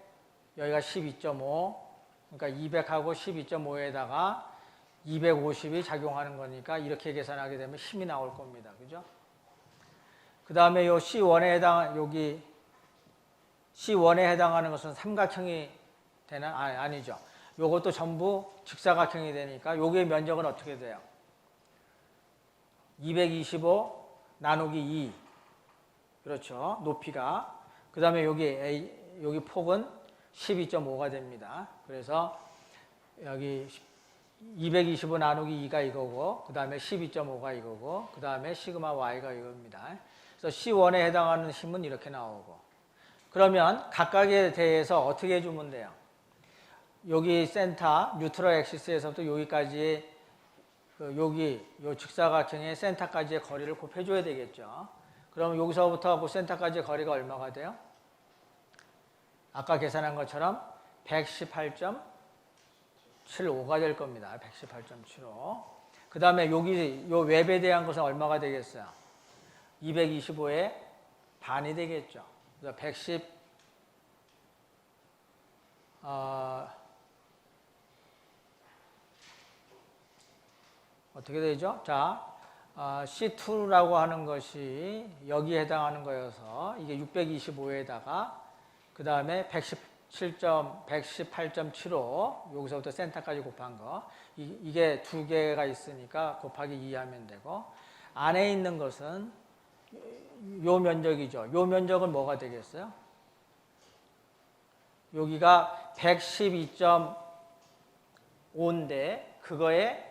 여기가 12.5, 그러니까 200하고 12.5에다가 250이 작용하는 거니까 이렇게 계산하게 되면 힘이 나올 겁니다. 그죠? 그 다음에 요 C1에 여기 C1에 해당하는 것은 삼각형이 되나? 아니죠. 요것도 전부 직사각형이 되니까 요게 면적은 어떻게 돼요? 225 나누기 2. 그렇죠. 높이가. 그 다음에 여기 폭은 12.5가 됩니다. 그래서 여기 225 나누기 2가 이거고, 그 다음에 12.5가 이거고, 그 다음에 시그마 y가 이겁니다. 그래서 C1에 해당하는 힘은 이렇게 나오고. 그러면 각각에 대해서 어떻게 해주면 돼요? 여기 센터, 뉴트럴 엑시스에서부터 여기까지, 여기, 요 직사각형의 센터까지의 거리를 곱해줘야 되겠죠. 그러면 여기서부터 그 센터까지의 거리가 얼마가 돼요? 아까 계산한 것처럼 118.75가 될 겁니다. 118.75. 그 다음에 여기 요 웹에 대한 것은 얼마가 되겠어요? 225의 반이 되겠죠. 그래서 110 어떻게 되죠? 자, C2라고 하는 것이 여기에 해당하는 거여서 이게 625에다가 그 다음에 118.75 여기서부터 센터까지 곱한 거 이게 두 개가 있으니까 곱하기 2 하면 되고 안에 있는 것은 요 면적이죠. 요 면적은 뭐가 되겠어요? 여기가 112.5인데 그거의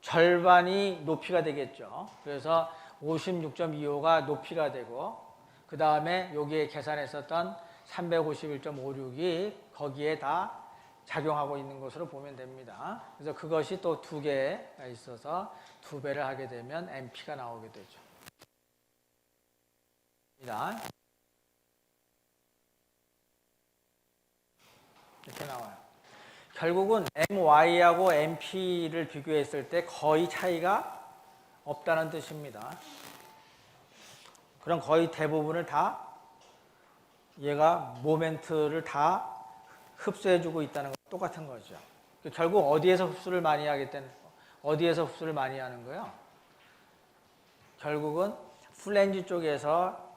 절반이 높이가 되겠죠. 그래서 56.25가 높이가 되고 그 다음에 여기에 계산했었던 351.56이 거기에 다 작용하고 있는 것으로 보면 됩니다. 그래서 그것이 또 두 개가 있어서 두 배를 하게 되면 MP가 나오게 되죠. 이렇게 나와요. 결국은 MY하고 MP를 비교했을 때 거의 차이가 없다는 뜻입니다. 그럼 거의 대부분을 다 얘가 모멘트를 다 흡수해주고 있다는 건 똑같은 거죠. 결국 어디에서 흡수를 많이 하겠다는 어디에서 흡수를 많이 하는 거예요? 결국은 플랜지 쪽에서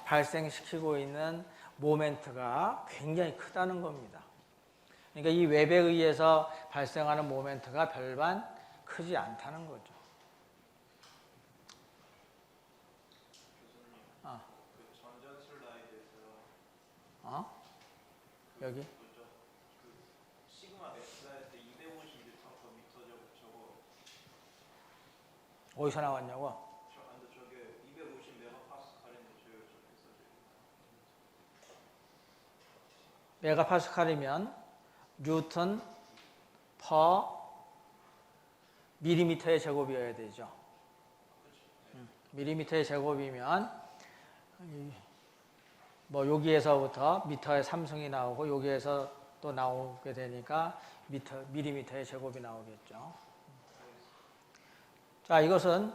발생시키고 있는 모멘트가 굉장히 크다는 겁니다. 그러니까 이 웹에 의해서 발생하는 모멘트가 별반 크지 않다는 거죠. 그 전전 슬라이드에서 여기? 그 시그마 맥스 할 때 250m/m 저거 어디서 나왔냐고? 저게 250 메가파스칼인데 메가파스칼이면 뉴턴 퍼 밀리미터의 제곱이어야 되죠. 밀리미터의 제곱이면 뭐 여기에서부터 미터의 3승이 나오고 여기에서 또 나오게 되니까 밀리미터의 제곱이 나오겠죠. 자, 이것은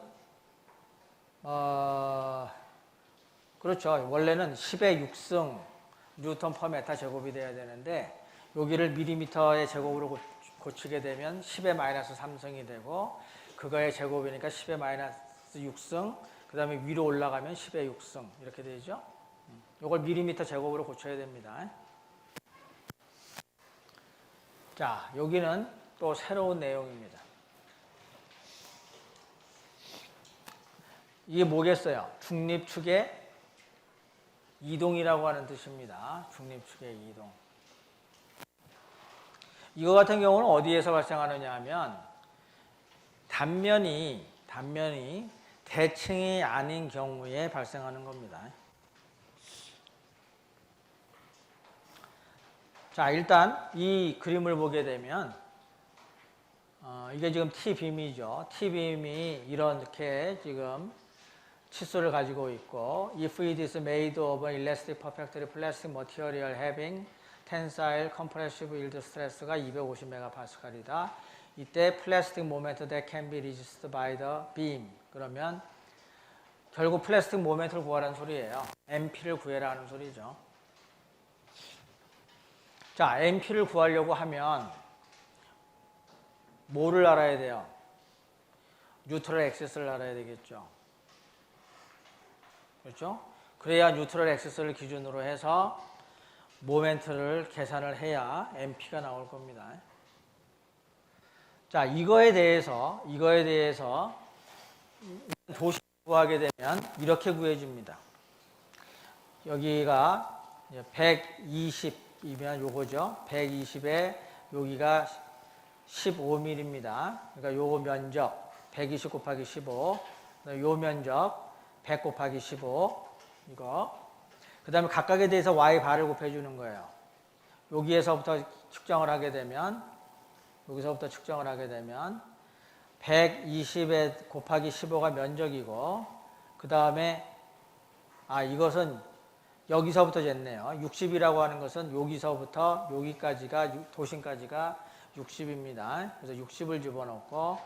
그렇죠. 원래는 10의 6승 뉴턴 퍼 메타 제곱이 돼야 되는데 여기를 밀리미터의 제곱으로 고치게 되면 10의 마이너스 3승이 되고 그거의 제곱이니까 10의 마이너스 6승 그 다음에 위로 올라가면 10의 6승 이렇게 되죠. 이걸 밀리미터 제곱으로 고쳐야 됩니다. 자, 여기는 또 새로운 내용입니다. 이게 뭐겠어요? 중립축의 이동이라고 하는 뜻입니다. 중립축의 이동. 이거 같은 경우는 어디에서 발생하느냐 하면 단면이 대칭이 아닌 경우에 발생하는 겁니다. 자, 일단 이 그림을 보게 되면 이게 지금 T빔이죠. T빔이 이렇게 지금 치수를 가지고 있고 If it is made of an elastic perfectly plastic material having tensile compressive yield stress가 250MPa이다. 이때 plastic moment that can be resisted by the beam. 그러면 결국 플라스틱 모멘트를 구하라는 소리예요. MP를 구해라는 소리죠. 자, MP를 구하려고 하면 뭐를 알아야 돼요? 뉴트럴 액세스를 알아야 되겠죠. 그렇죠? 그래야 뉴트럴 액세스를 기준으로 해서 모멘트를 계산을 해야 MP가 나올 겁니다. 자, 이거에 대해서 도시 구하게 되면 이렇게 구해집니다. 여기가 120이면 요거죠. 120에 여기가 15mm입니다. 그러니까 요거 면적 120 곱하기 15, 요 면적 100 곱하기 15 이거. 그 다음에 각각에 대해서 y바를 곱해주는 거예요. 여기에서부터 측정을 하게 되면 120에 곱하기 15가 면적이고 그 다음에 이것은 여기서부터 쟀네요. 60이라고 하는 것은 여기서부터 여기까지가 도심까지가 60입니다. 그래서 60을 집어넣고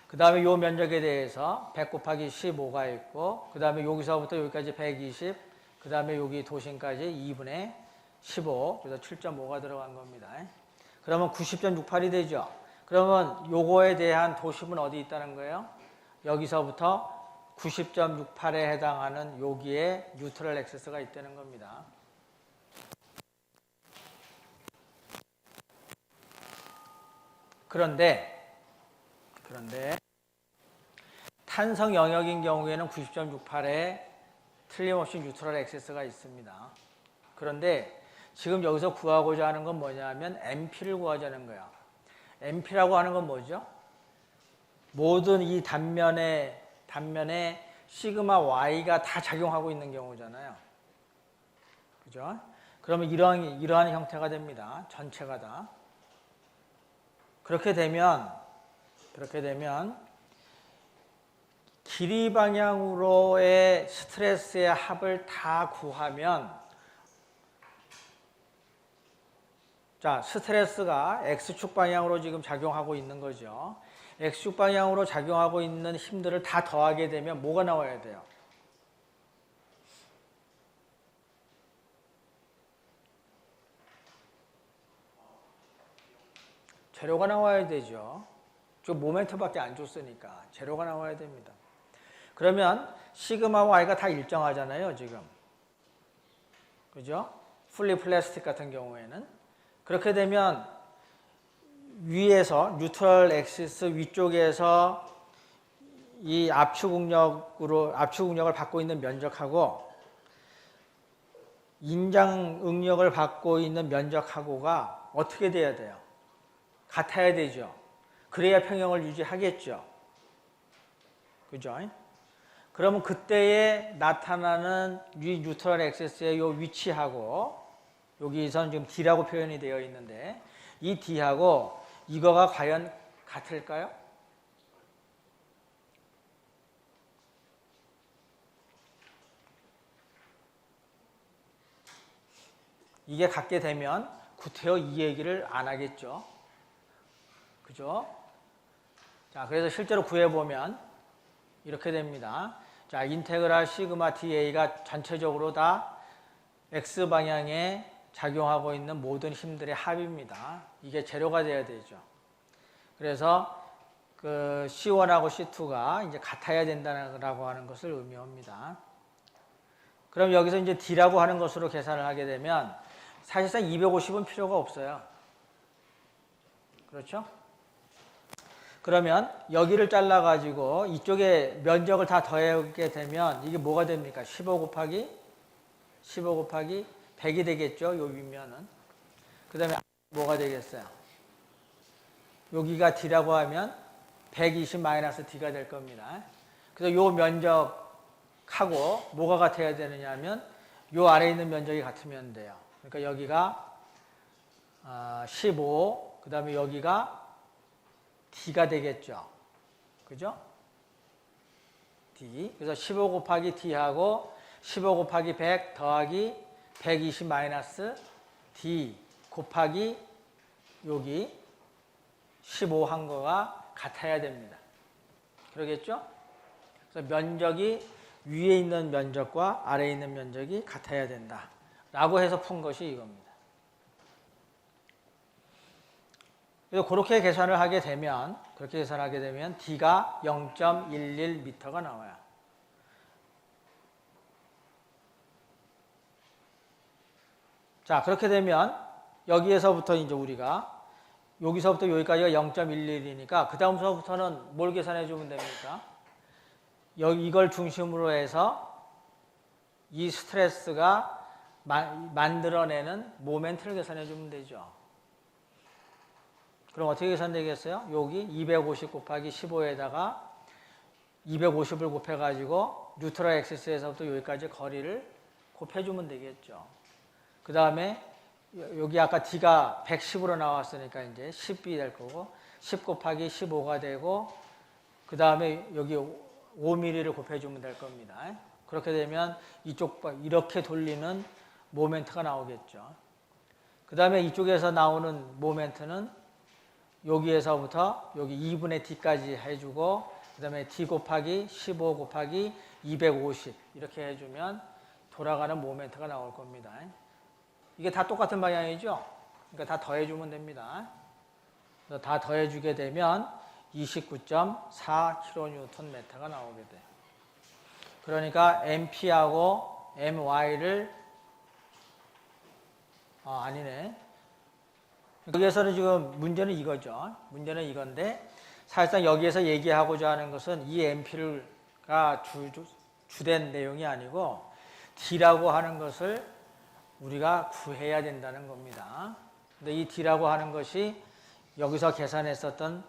그 다음에 요 면적에 대해서 100 곱하기 15가 있고 그 다음에 여기서부터 여기까지 120 그 다음에 여기 도심까지 2분의 15 그래서 7.5가 들어간 겁니다. 그러면 90.68이 되죠. 그러면 요거에 대한 도심은 어디 있다는 거예요? 여기서부터 90.68에 해당하는 여기에 뉴트럴 액세스가 있다는 겁니다. 그런데 탄성 영역인 경우에는 90.68에 틀림없이 뉴트럴 액세스가 있습니다. 그런데 지금 여기서 구하고자 하는 건 뭐냐면 MP를 구하자는 거야. MP라고 하는 건 뭐죠? 모든 이 단면에 시그마 Y가 다 작용하고 있는 경우잖아요. 그죠? 그러면 이러한 형태가 됩니다. 전체가 다. 그렇게 되면 길이 방향으로의 스트레스의 합을 다 구하면 자, 스트레스가 X축 방향으로 지금 작용하고 있는 거죠. X축 방향으로 작용하고 있는 힘들을 다 더하게 되면 뭐가 나와야 돼요? 재료가 나와야 되죠. 저 모멘트밖에 안 줬으니까 재료가 나와야 됩니다. 그러면 시그마 Y가 다 일정하잖아요, 지금. 그죠? 풀리 플라스틱 같은 경우에는. 그렇게 되면 위에서 뉴트럴 엑시스 위쪽에서 이 압축응력을 받고 있는 면적하고 인장응력을 받고 있는 면적하고가 어떻게 돼야 돼요? 같아야 되죠. 그래야 평형을 유지하겠죠. 그죠? 그러면 그때에 나타나는 이 뉴트럴 엑시스의 요 위치하고 여기선 지금 D라고 표현이 되어 있는데 이 D하고 이거가 과연 같을까요? 이게 같게 되면 구태여 이 얘기를 안 하겠죠. 그죠? 자, 그래서 실제로 구해보면 이렇게 됩니다. 자, 인테그랄 시그마 DA가 전체적으로 다 X방향에 작용하고 있는 모든 힘들의 합입니다. 이게 제로가 돼야 되죠. 그래서 그 C1하고 C2가 이제 같아야 된다라고 하는 것을 의미합니다. 그럼 여기서 이제 D라고 하는 것으로 계산을 하게 되면 사실상 250은 필요가 없어요. 그렇죠? 그러면 여기를 잘라가지고 이쪽에 면적을 다 더하게 되면 이게 뭐가 됩니까? 15 곱하기 100이 되겠죠? 요 윗면은. 그 다음에 뭐가 되겠어요? 여기가 D라고 하면 120-D가 될 겁니다. 그래서 요 면적하고 뭐가 같아야 되느냐 하면 요 아래에 있는 면적이 같으면 돼요. 그러니까 여기가 15, 그 다음에 여기가 D가 되겠죠. 그죠? D. 그래서 15 곱하기 D하고 15 곱하기 100 더하기 120 마이너스 D 곱하기 여기 15 한 거가 같아야 됩니다. 그러겠죠? 그래서 면적이 위에 있는 면적과 아래에 있는 면적이 같아야 된다. 라고 해서 푼 것이 이겁니다. 그래서 그렇게 계산을 하게 되면 D가 0.11m가 나와요. 자, 그렇게 되면 여기에서부터 이제 우리가 여기서부터 여기까지가 0.11이니까 그 다음서부터는 뭘 계산해 주면 됩니까? 이걸 중심으로 해서 이 스트레스가 만들어내는 모멘트를 계산해 주면 되죠. 그럼 어떻게 계산되겠어요? 여기 250 곱하기 15에다가 250을 곱해가지고 뉴트럴 엑시스에서부터 여기까지 거리를 곱해주면 되겠죠. 그 다음에 여기 아까 D가 110으로 나왔으니까 이제 10이 될 거고 10 곱하기 15가 되고 그 다음에 여기 5mm를 곱해주면 될 겁니다. 그렇게 되면 이쪽 이렇게 돌리는 모멘트가 나오겠죠. 그 다음에 이쪽에서 나오는 모멘트는 여기에서부터 여기 2분의 D까지 해주고 그 다음에 D 곱하기 15 곱하기 250 이렇게 해주면 돌아가는 모멘트가 나올 겁니다. 이게 다 똑같은 방향이죠? 그러니까 다 더해주면 됩니다. 그래서 다 더해주게 되면 29.4kNm가 나오게 돼요. 그러니까 MP하고 MY를 아니네. 여기에서는 지금 문제는 이거죠. 문제는 이건데 사실상 여기에서 얘기하고자 하는 것은 이 MP가 주된 내용이 아니고 D라고 하는 것을 우리가 구해야 된다는 겁니다. 근데 이 D라고 하는 것이 여기서 계산했었던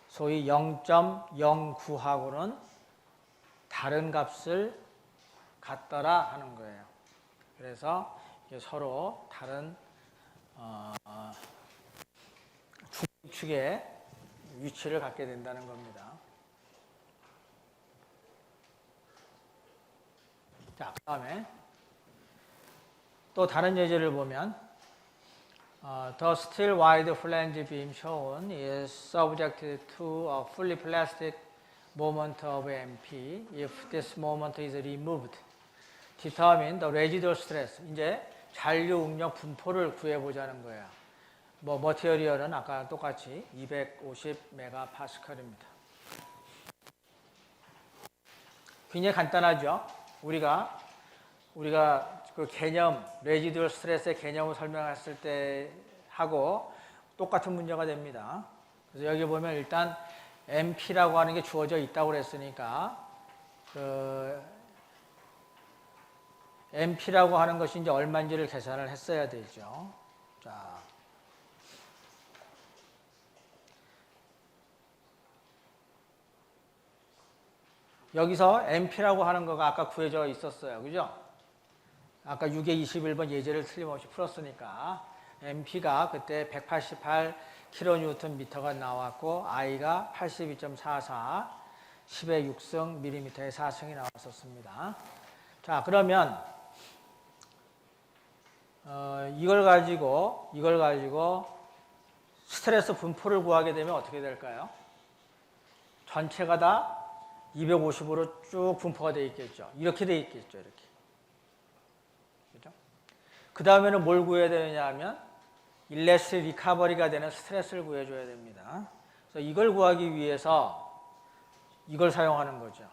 소위 0.09하고는 다른 값을 갖더라 하는 거예요. 그래서 서로 다른 중축의 위치를 갖게 된다는 겁니다. 자, 그 다음에 또 다른 예제를 보면 The still wide flange beam shown is subject to a fully plastic moment of MP. If this moment is removed, determine the residual stress. 이제 잔류 응력 분포를 구해보자는 거예요. 머티리얼은 아까 똑같이 250MPa입니다. 굉장히 간단하죠. 우리가 그 개념, 레지듀얼 스트레스의 개념을 설명했을 때 하고 똑같은 문제가 됩니다. 그래서 여기 보면 일단 MP라고 하는 게 주어져 있다고 그랬으니까 그 MP라고 하는 것이 이제 얼마인지를 계산을 했어야 되죠. 자. 여기서 MP라고 하는 거가 아까 구해져 있었어요. 그죠? 아까 6의 21번 예제를 틀림없이 풀었으니까 MP가 그때 188kNm가 나왔고 I가 82.44, 10의 6승, 밀리미터의 4승이 나왔었습니다. 자, 그러면 이걸 가지고 스트레스 분포를 구하게 되면 어떻게 될까요? 전체가 다 250으로 쭉 분포가 되어 있겠죠. 이렇게 되어 있겠죠. 이렇게. 그죠? 그 다음에는 뭘 구해야 되느냐 하면 일레스 리카버리가 되는 스트레스를 구해줘야 됩니다. 그래서 이걸 구하기 위해서 이걸 사용하는 거죠.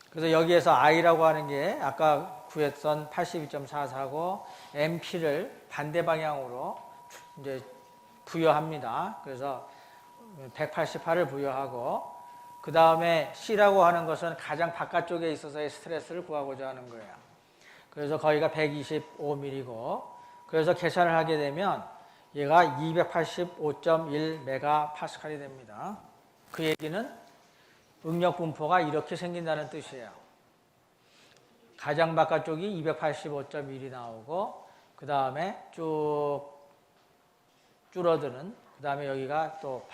그래서 여기에서 I라고 하는 게 아까 구했던 82.44고 MP를 반대 방향으로 이제 부여합니다. 그래서 188을 부여하고 그 다음에 C라고 하는 것은 가장 바깥쪽에 있어서의 스트레스를 구하고자 하는 거예요. 그래서 거기가 125mm고 그래서 계산을 하게 되면 얘가 285.1MPa이 됩니다. 그 얘기는 응력 분포가 이렇게 생긴다는 뜻이에요. 가장 바깥쪽이 285.1이 나오고 그 다음에 쭉 줄어드는 그 다음에 여기가 또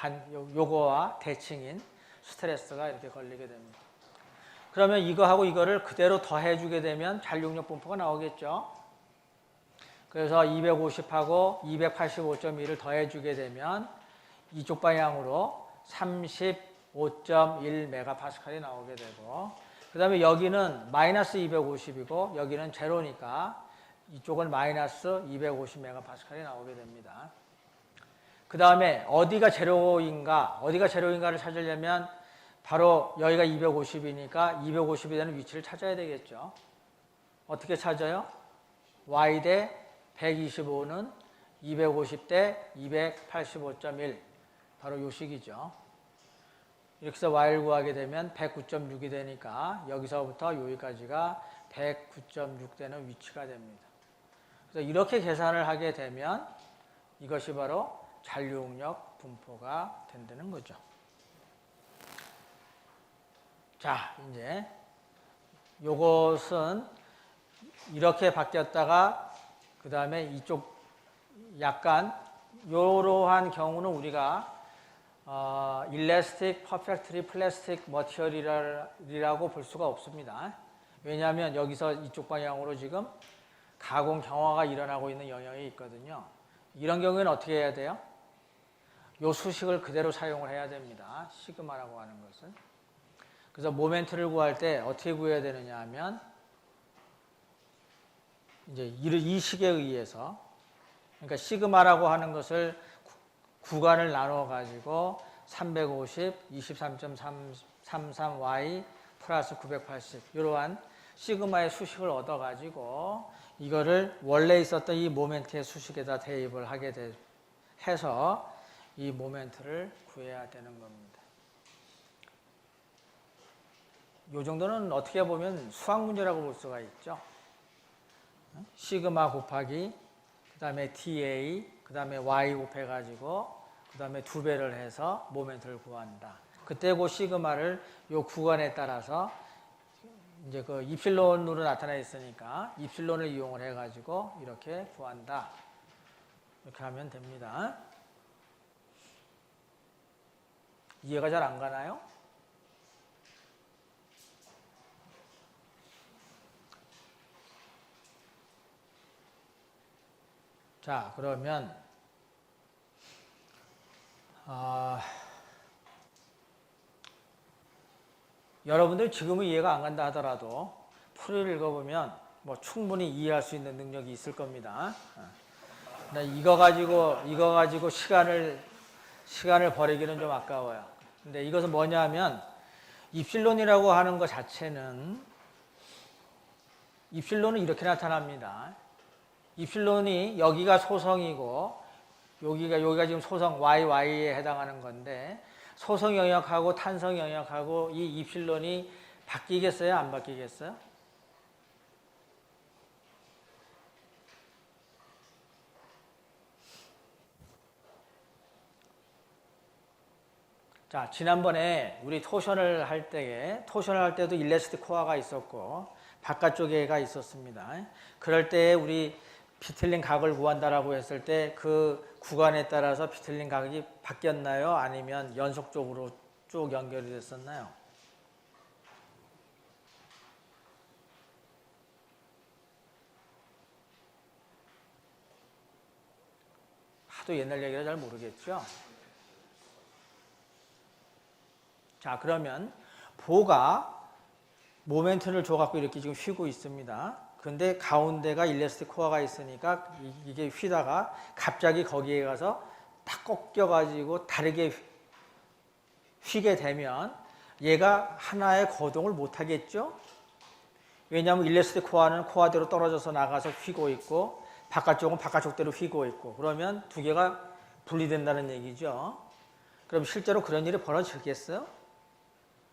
요거와 대칭인 스트레스가 이렇게 걸리게 됩니다. 그러면 이거하고 이거를 그대로 더해주게 되면 잔류력 분포가 나오겠죠. 그래서 250하고 285.1을 더해주게 되면 이쪽 방향으로 35.1MPa이 나오게 되고 그 다음에 여기는 마이너스 250이고 여기는 제로니까 이쪽은 마이너스 250MPa이 나오게 됩니다. 그 다음에 어디가 제로인가를 찾으려면 바로 여기가 250이니까 250이 되는 위치를 찾아야 되겠죠. 어떻게 찾아요? y 대 125는 250 대 285.1 바로 요 식이죠. 이렇게 해서 y를 구하게 되면 109.6이 되니까 여기서부터 여기까지가 109.6 되는 위치가 됩니다. 그래서 이렇게 계산을 하게 되면 이것이 바로 잔류응력 분포가 된다는 거죠. 자, 이제 요것은 이렇게 바뀌었다가 그 다음에 이쪽 약간 이러한 경우는 우리가 Elastic Perfectly Plastic Material이라고 볼 수가 없습니다. 왜냐하면 여기서 이쪽 방향으로 지금 가공 경화가 일어나고 있는 영역이 있거든요. 이런 경우에는 어떻게 해야 돼요? 요 수식을 그대로 사용을 해야 됩니다. 시그마라고 하는 것은. 그래서 모멘트를 구할 때 어떻게 구해야 되느냐 하면 이제 이 식에 의해서 그러니까 시그마라고 하는 것을 구간을 나눠 가지고 350, 23.33y 플러스 980 이러한 시그마의 수식을 얻어 가지고 이거를 원래 있었던 이 모멘트의 수식에다 대입을 하게 해서 이 모멘트를 구해야 되는 겁니다. 이 정도는 어떻게 보면 수학 문제라고 볼 수가 있죠. 시그마 곱하기 그 다음에 TA 그 다음에 Y 곱해가지고 그 다음에 2배를 해서 모멘트를 구한다. 그때 그 시그마를 요 구간에 따라서 이제 그 이필론으로 나타나 있으니까 이필론을 이용을 해가지고 이렇게 구한다. 이렇게 하면 됩니다. 이해가 잘 안 가나요? 자, 그러면 여러분들 지금은 이해가 안 간다 하더라도 풀이를 읽어보면 뭐 충분히 이해할 수 있는 능력이 있을 겁니다. 이거 가지고 시간을 버리기는 좀 아까워요. 근데 이것은 뭐냐 하면 입실론이라고 하는 것 자체는 입실론은 이렇게 나타납니다. 입실론이 여기가 소성이고 여기가 지금 소성 YY에 해당하는 건데 소성 영역하고 탄성 영역하고 이 입실론이 바뀌겠어요? 안 바뀌겠어요? 자, 지난번에 우리 토션을 할 때도 일레스틱 코어가 있었고 바깥쪽에가 있었습니다. 그럴 때 우리 비틀린 각을 구한다라고 했을 때 그 구간에 따라서 비틀린 각이 바뀌었나요? 아니면 연속적으로 쭉 연결이 됐었나요? 하도 옛날 얘기라 잘 모르겠죠? 자, 그러면 보가 모멘트를 줘갖고 이렇게 지금 휘고 있습니다. 근데 가운데가 일레스틱 코어가 있으니까 이게 휘다가 갑자기 거기에 가서 탁 꺾여가지고 다르게 휘게 되면 얘가 하나의 거동을 못 하겠죠? 왜냐하면 일레스틱 코어는 코어대로 떨어져서 나가서 휘고 있고 바깥쪽은 바깥쪽대로 휘고 있고 그러면 두 개가 분리된다는 얘기죠. 그럼 실제로 그런 일이 벌어지겠어요?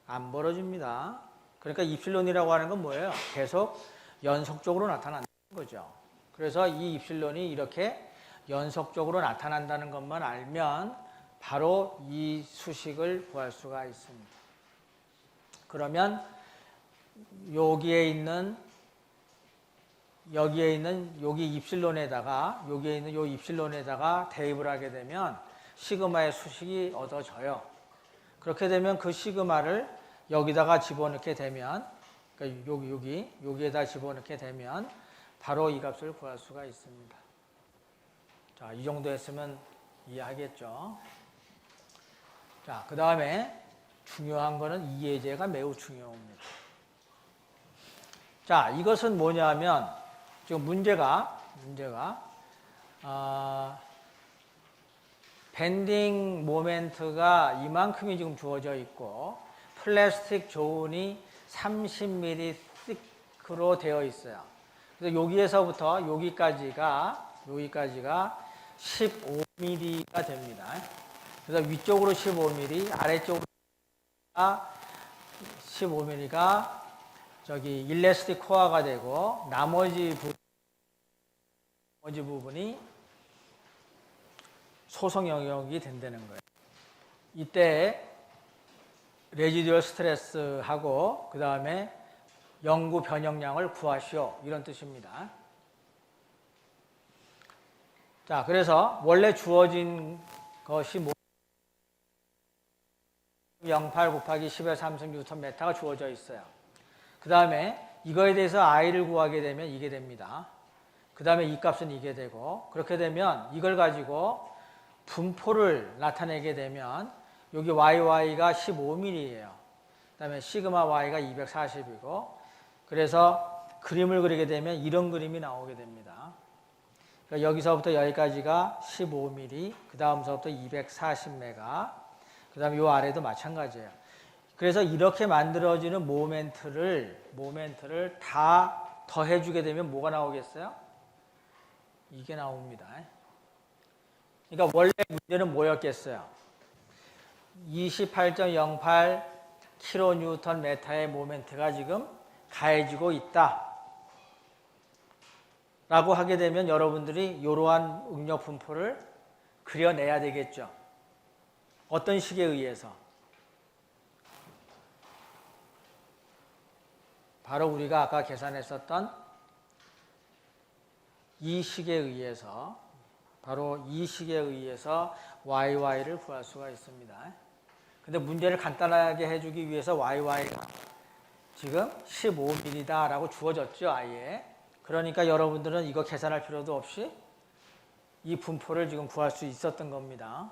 안 벌어집니다. 그러니까 입실론이라고 하는 건 뭐예요? 계속 연속적으로 나타난다는 거죠. 그래서 이 입실론이 이렇게 연속적으로 나타난다는 것만 알면 바로 이 수식을 구할 수가 있습니다. 그러면 여기에 있는 여기 입실론에다가 여기에 있는 요 입실론에다가 대입을 하게 되면 시그마의 수식이 얻어져요. 그렇게 되면 그 시그마를 여기다가 집어넣게 되면 그러니까 여기에다 집어넣게 되면 바로 이 값을 구할 수가 있습니다. 자, 이 정도 했으면 이해하겠죠. 자, 그 다음에 중요한 거는 이해제가 매우 중요합니다. 자, 이것은 뭐냐면 지금 문제가 밴딩 모멘트가 이만큼이 지금 주어져 있고 플라스틱 조은이 30mm thick로 되어 있어요. 그래서 여기에서부터 여기까지가 15mm가 됩니다. 그래서 위쪽으로 15mm, 아래쪽으로 15mm가 저기 일레스틱 코어가 되고 나머지 부분이 소성 영역이 된다는 거예요. 이때 레지듀얼 스트레스하고 그 다음에 영구 변형량을 구하시오 이런 뜻입니다. 자, 그래서 원래 주어진 것이 0.8 곱하기 10의 3승 뉴턴 메타가 주어져 있어요. 그 다음에 이거에 대해서 I를 구하게 되면 이게 됩니다. 그 다음에 이 값은 이게 되고 그렇게 되면 이걸 가지고 분포를 나타내게 되면 여기 YY가 15mm예요. 그 다음에 시그마 Y가 240이고 그래서 그림을 그리게 되면 이런 그림이 나오게 됩니다. 그러니까 여기서부터 여기까지가 15mm, 그 다음서부터 240메가, 그 다음에 이 아래도 마찬가지예요. 그래서 이렇게 만들어지는 모멘트를 다 더해주게 되면 뭐가 나오겠어요? 이게 나옵니다. 그러니까 원래 문제는 뭐였겠어요? 28.08 kN 메타의 모멘트가 지금 가해지고 있다. 라고 하게 되면 여러분들이 이러한 응력 분포를 그려내야 되겠죠. 어떤 식에 의해서? 바로 우리가 아까 계산했었던 이 식에 의해서 바로 이 식에 의해서 YY를 구할 수가 있습니다. 근데 문제를 간단하게 해주기 위해서 YY가 지금 15mm다라고 주어졌죠, 아예. 그러니까 여러분들은 이거 계산할 필요도 없이 이 분포를 지금 구할 수 있었던 겁니다.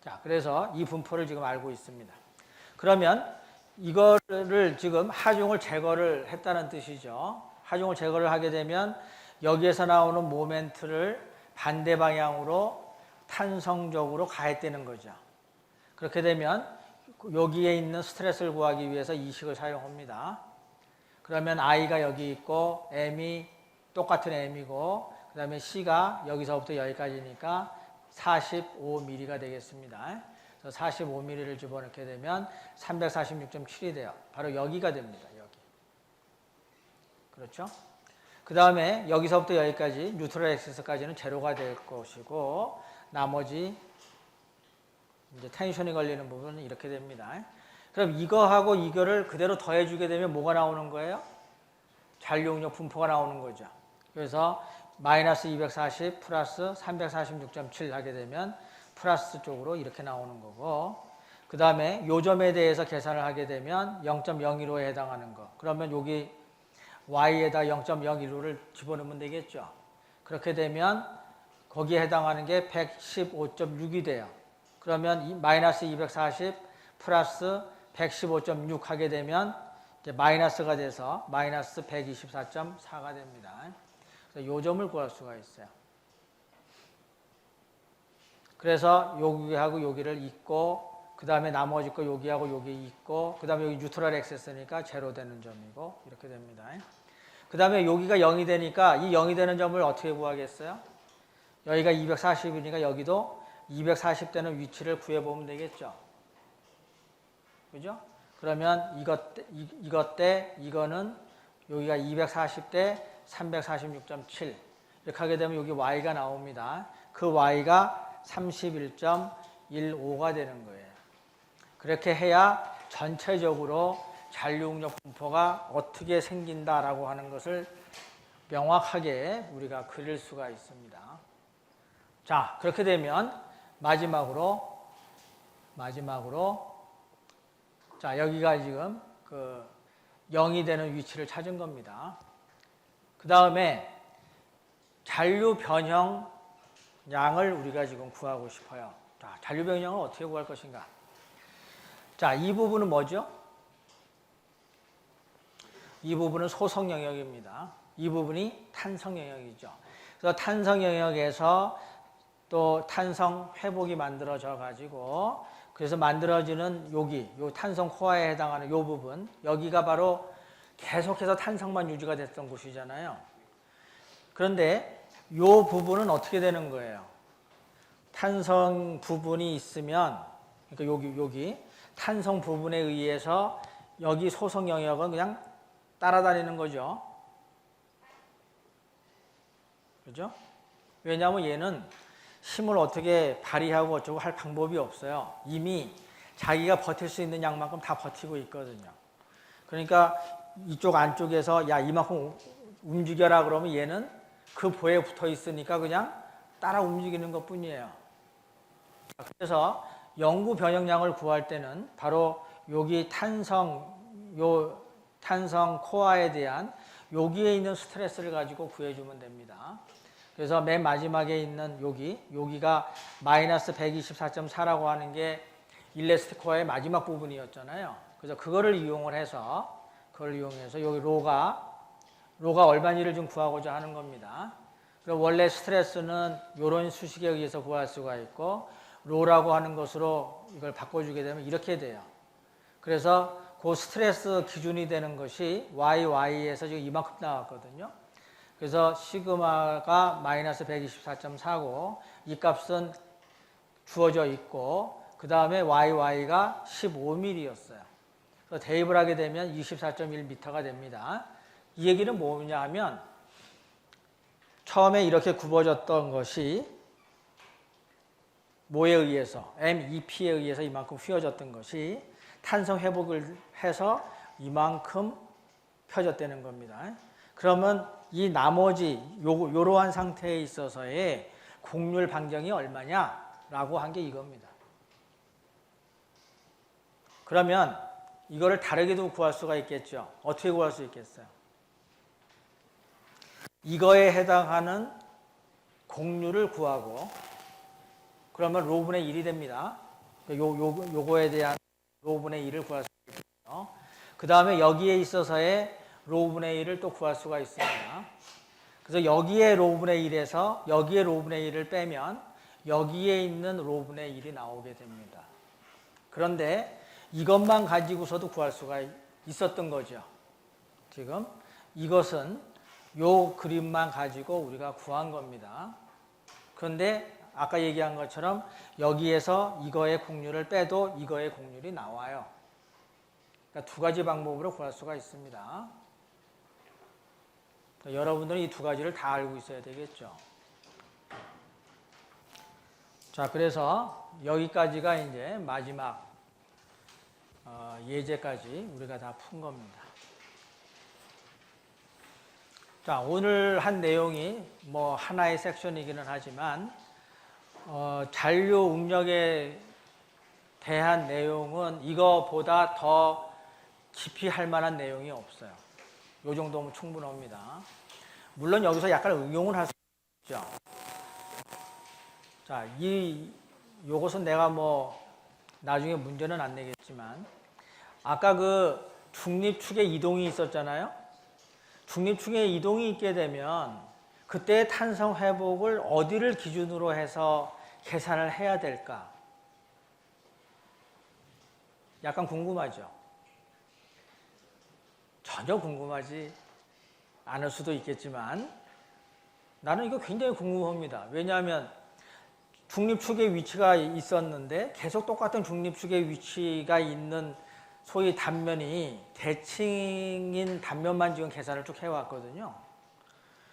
자, 그래서 이 분포를 지금 알고 있습니다. 그러면 이거를 지금 하중을 제거를 했다는 뜻이죠. 하중을 제거를 하게 되면 여기에서 나오는 모멘트를 반대 방향으로 탄성적으로 가했다는 거죠. 그렇게 되면 여기에 있는 스트레스를 구하기 위해서 이 식을 사용합니다. 그러면 I가 여기 있고 M이 똑같은 M이고 그 다음에 C가 여기서부터 여기까지니까 45mm가 되겠습니다. 그래서 45mm를 집어넣게 되면 346.7이 돼요. 바로 여기가 됩니다. 여기. 그렇죠? 그 다음에 여기서부터 여기까지 뉴트럴 액시스까지는 제로가 될 것이고 나머지 이제 텐션이 걸리는 부분은 이렇게 됩니다. 그럼 이거하고 이거를 그대로 더해주게 되면 뭐가 나오는 거예요? 잔류응력 분포가 나오는 거죠. 그래서 마이너스 240 플러스 346.7 하게 되면 플러스 쪽으로 이렇게 나오는 거고 그 다음에 요점에 대해서 계산을 하게 되면 0.015에 해당하는 거. 그러면 여기 y에다 0.015를 집어넣으면 되겠죠. 그렇게 되면 거기에 해당하는 게 115.6이 돼요. 그러면 이 마이너스 240 플러스 115.6 하게 되면 이제 마이너스가 돼서 마이너스 124.4가 됩니다. 그래서 요점을 구할 수가 있어요. 그래서 여기하고 여기를 잇고 그 다음에 나머지 거 여기하고 여기 잇고 그 다음에 여기 뉴트럴 액세스니까 제로 되는 점이고 이렇게 됩니다. 그 다음에 여기가 0이 되니까 이 0이 되는 점을 어떻게 구하겠어요? 여기가 240이니까 여기도 240되는 위치를 구해보면 되겠죠. 그죠? 그러면 이것 대 이거는 여기가 240대 346.7 이렇게 하게 되면 여기 y가 나옵니다. 그 y가 31.15가 되는 거예요. 그렇게 해야 전체적으로 잔류응력 분포가 어떻게 생긴다라고 하는 것을 명확하게 우리가 그릴 수가 있습니다. 자, 그렇게 되면 마지막으로 자, 여기가 지금 그 0이 되는 위치를 찾은 겁니다. 그 다음에 잔류 변형 양을 우리가 지금 구하고 싶어요. 자, 잔류 변형을 어떻게 구할 것인가? 자, 이 부분은 뭐죠? 이 부분은 소성 영역입니다. 이 부분이 탄성 영역이죠. 그래서 탄성 영역에서 또 탄성 회복이 만들어져 가지고 그래서 만들어지는 여기 요 탄성 코어에 해당하는 요 부분 여기가 바로 계속해서 탄성만 유지가 됐던 곳이잖아요. 그런데 요 부분은 어떻게 되는 거예요? 탄성 부분이 있으면 그러니까 여기 탄성 부분에 의해서 여기 소성 영역은 그냥 따라다니는 거죠. 그죠? 왜냐하면 얘는 힘을 어떻게 발휘하고 어쩌고 할 방법이 없어요. 이미 자기가 버틸 수 있는 양만큼 다 버티고 있거든요. 그러니까 이쪽 안쪽에서 야 이만큼 움직여라 그러면 얘는 그 보에 붙어 있으니까 그냥 따라 움직이는 것 뿐이에요. 그래서 영구 변형량을 구할 때는 바로 여기 탄성 코어에 대한 여기에 있는 스트레스를 가지고 구해주면 됩니다. 그래서 맨 마지막에 있는 여기가 마이너스 124.4라고 하는 게 일레스틱 코어의 마지막 부분이었잖아요. 그래서 그거를 이용해서 여기 로가 얼마인지를 좀 구하고자 하는 겁니다. 그리고 원래 스트레스는 이런 수식에 의해서 구할 수가 있고 로라고 하는 것으로 이걸 바꿔주게 되면 이렇게 돼요. 그래서 그 스트레스 기준이 되는 것이 YY에서 지금 이만큼 나왔거든요. 그래서 시그마가 마이너스 124.4고 이 값은 주어져 있고 그 다음에 YY가 15mm였어요. 그래서 대입을 하게 되면 24.1m가 됩니다. 이 얘기는 뭐냐 하면 처음에 이렇게 굽어졌던 것이 뭐에 의해서 MEP에 의해서 이만큼 휘어졌던 것이 탄성 회복을 해서 이만큼 펴졌다는 겁니다. 그러면 이 나머지 요러한 상태에 있어서의 곡률 반경이 얼마냐라고 한 게 이겁니다. 그러면 이거를 다르게도 구할 수가 있겠죠. 어떻게 구할 수 있겠어요? 이거에 해당하는 곡률을 구하고 그러면 로분의 1이 됩니다. 요거에 대한 로분의 1을 구할 수 있겠죠. 그 다음에 여기에 있어서의 로분의 1을 또 구할 수가 있습니다. 그래서 여기에 로분의 1에서 여기에 로분의 1을 빼면 여기에 있는 로분의 1이 나오게 됩니다. 그런데 이것만 가지고서도 구할 수가 있었던 거죠. 지금 이것은 요 그림만 가지고 우리가 구한 겁니다. 그런데 아까 얘기한 것처럼 여기에서 이거의 곡률을 빼도 이거의 곡률이 나와요. 그러니까 두 가지 방법으로 구할 수가 있습니다. 그러니까 여러분들은 이 두 가지를 다 알고 있어야 되겠죠. 자, 그래서 여기까지가 이제 마지막 예제까지 우리가 다 푼 겁니다. 자, 오늘 한 내용이 뭐 하나의 섹션이기는 하지만 잔류 응력에 대한 내용은 이거보다 더 깊이 할 만한 내용이 없어요. 요 정도면 충분합니다. 물론 여기서 약간 응용을 할 수 있죠. 자, 요것은 내가 뭐 나중에 문제는 안 내겠지만 아까 그 중립축의 이동이 있었잖아요. 중립축의 이동이 있게 되면 그때 탄성 회복을 어디를 기준으로 해서 계산을 해야 될까? 약간 궁금하죠? 전혀 궁금하지 않을 수도 있겠지만 나는 이거 굉장히 궁금합니다. 왜냐하면 중립축의 위치가 있었는데 계속 똑같은 중립축의 위치가 있는 소위 단면이 대칭인 단면만 지금 계산을 쭉 해왔거든요.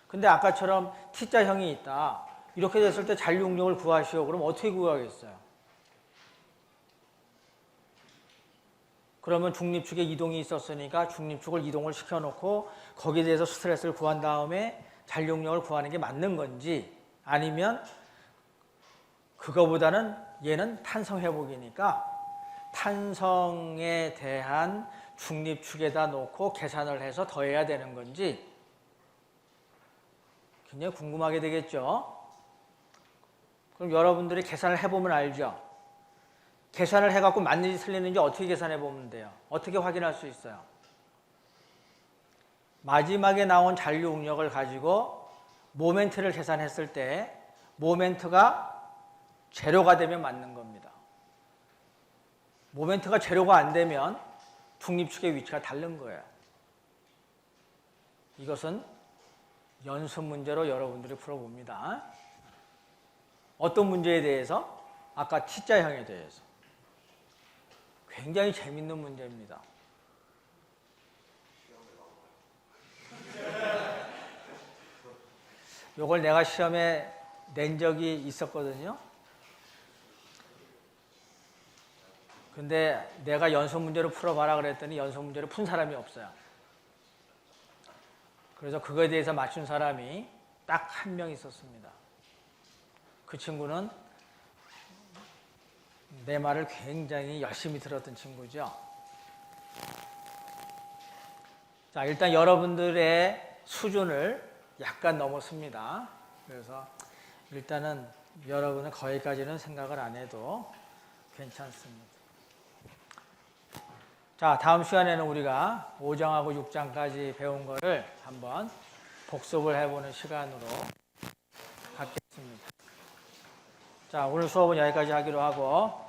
근데 아까처럼 T자형이 있다. 이렇게 됐을 때 잔류 응력을 구하시오. 그럼 어떻게 구하겠어요? 그러면 중립축에 이동이 있었으니까 중립축을 이동을 시켜놓고 거기에 대해서 스트레스를 구한 다음에 잔류 응력을 구하는 게 맞는 건지 아니면 그거보다는 얘는 탄성 회복이니까 탄성에 대한 중립축에다 놓고 계산을 해서 더해야 되는 건지 굉장히 궁금하게 되겠죠. 그럼 여러분들이 계산을 해보면 알죠. 계산을 해갖고 맞는지 틀리는지 어떻게 계산해보면 돼요. 어떻게 확인할 수 있어요. 마지막에 나온 잔류 응력을 가지고 모멘트를 계산했을 때 모멘트가 제로가 되면 맞는 겁니다. 모멘트가 제로가 안 되면 중립축의 위치가 다른 거예요. 이것은 연습 문제로 여러분들이 풀어봅니다. 어떤 문제에 대해서? 아까 T자형에 대해서. 굉장히 재밌는 문제입니다. 이걸 내가 시험에 낸 적이 있었거든요. 근데 내가 연속 문제로 풀어봐라 그랬더니 연속 문제를 푼 사람이 없어요. 그래서 그거에 대해서 맞춘 사람이 딱 한 명 있었습니다. 그 친구는 내 말을 굉장히 열심히 들었던 친구죠. 자, 일단 여러분들의 수준을 약간 넘었습니다. 그래서 일단은 여러분은 거기까지는 생각을 안 해도 괜찮습니다. 자, 다음 시간에는 우리가 5장하고 6장까지 배운 거를 한번 복습을 해보는 시간으로 갖겠습니다. 자, 오늘 수업은 여기까지 하기로 하고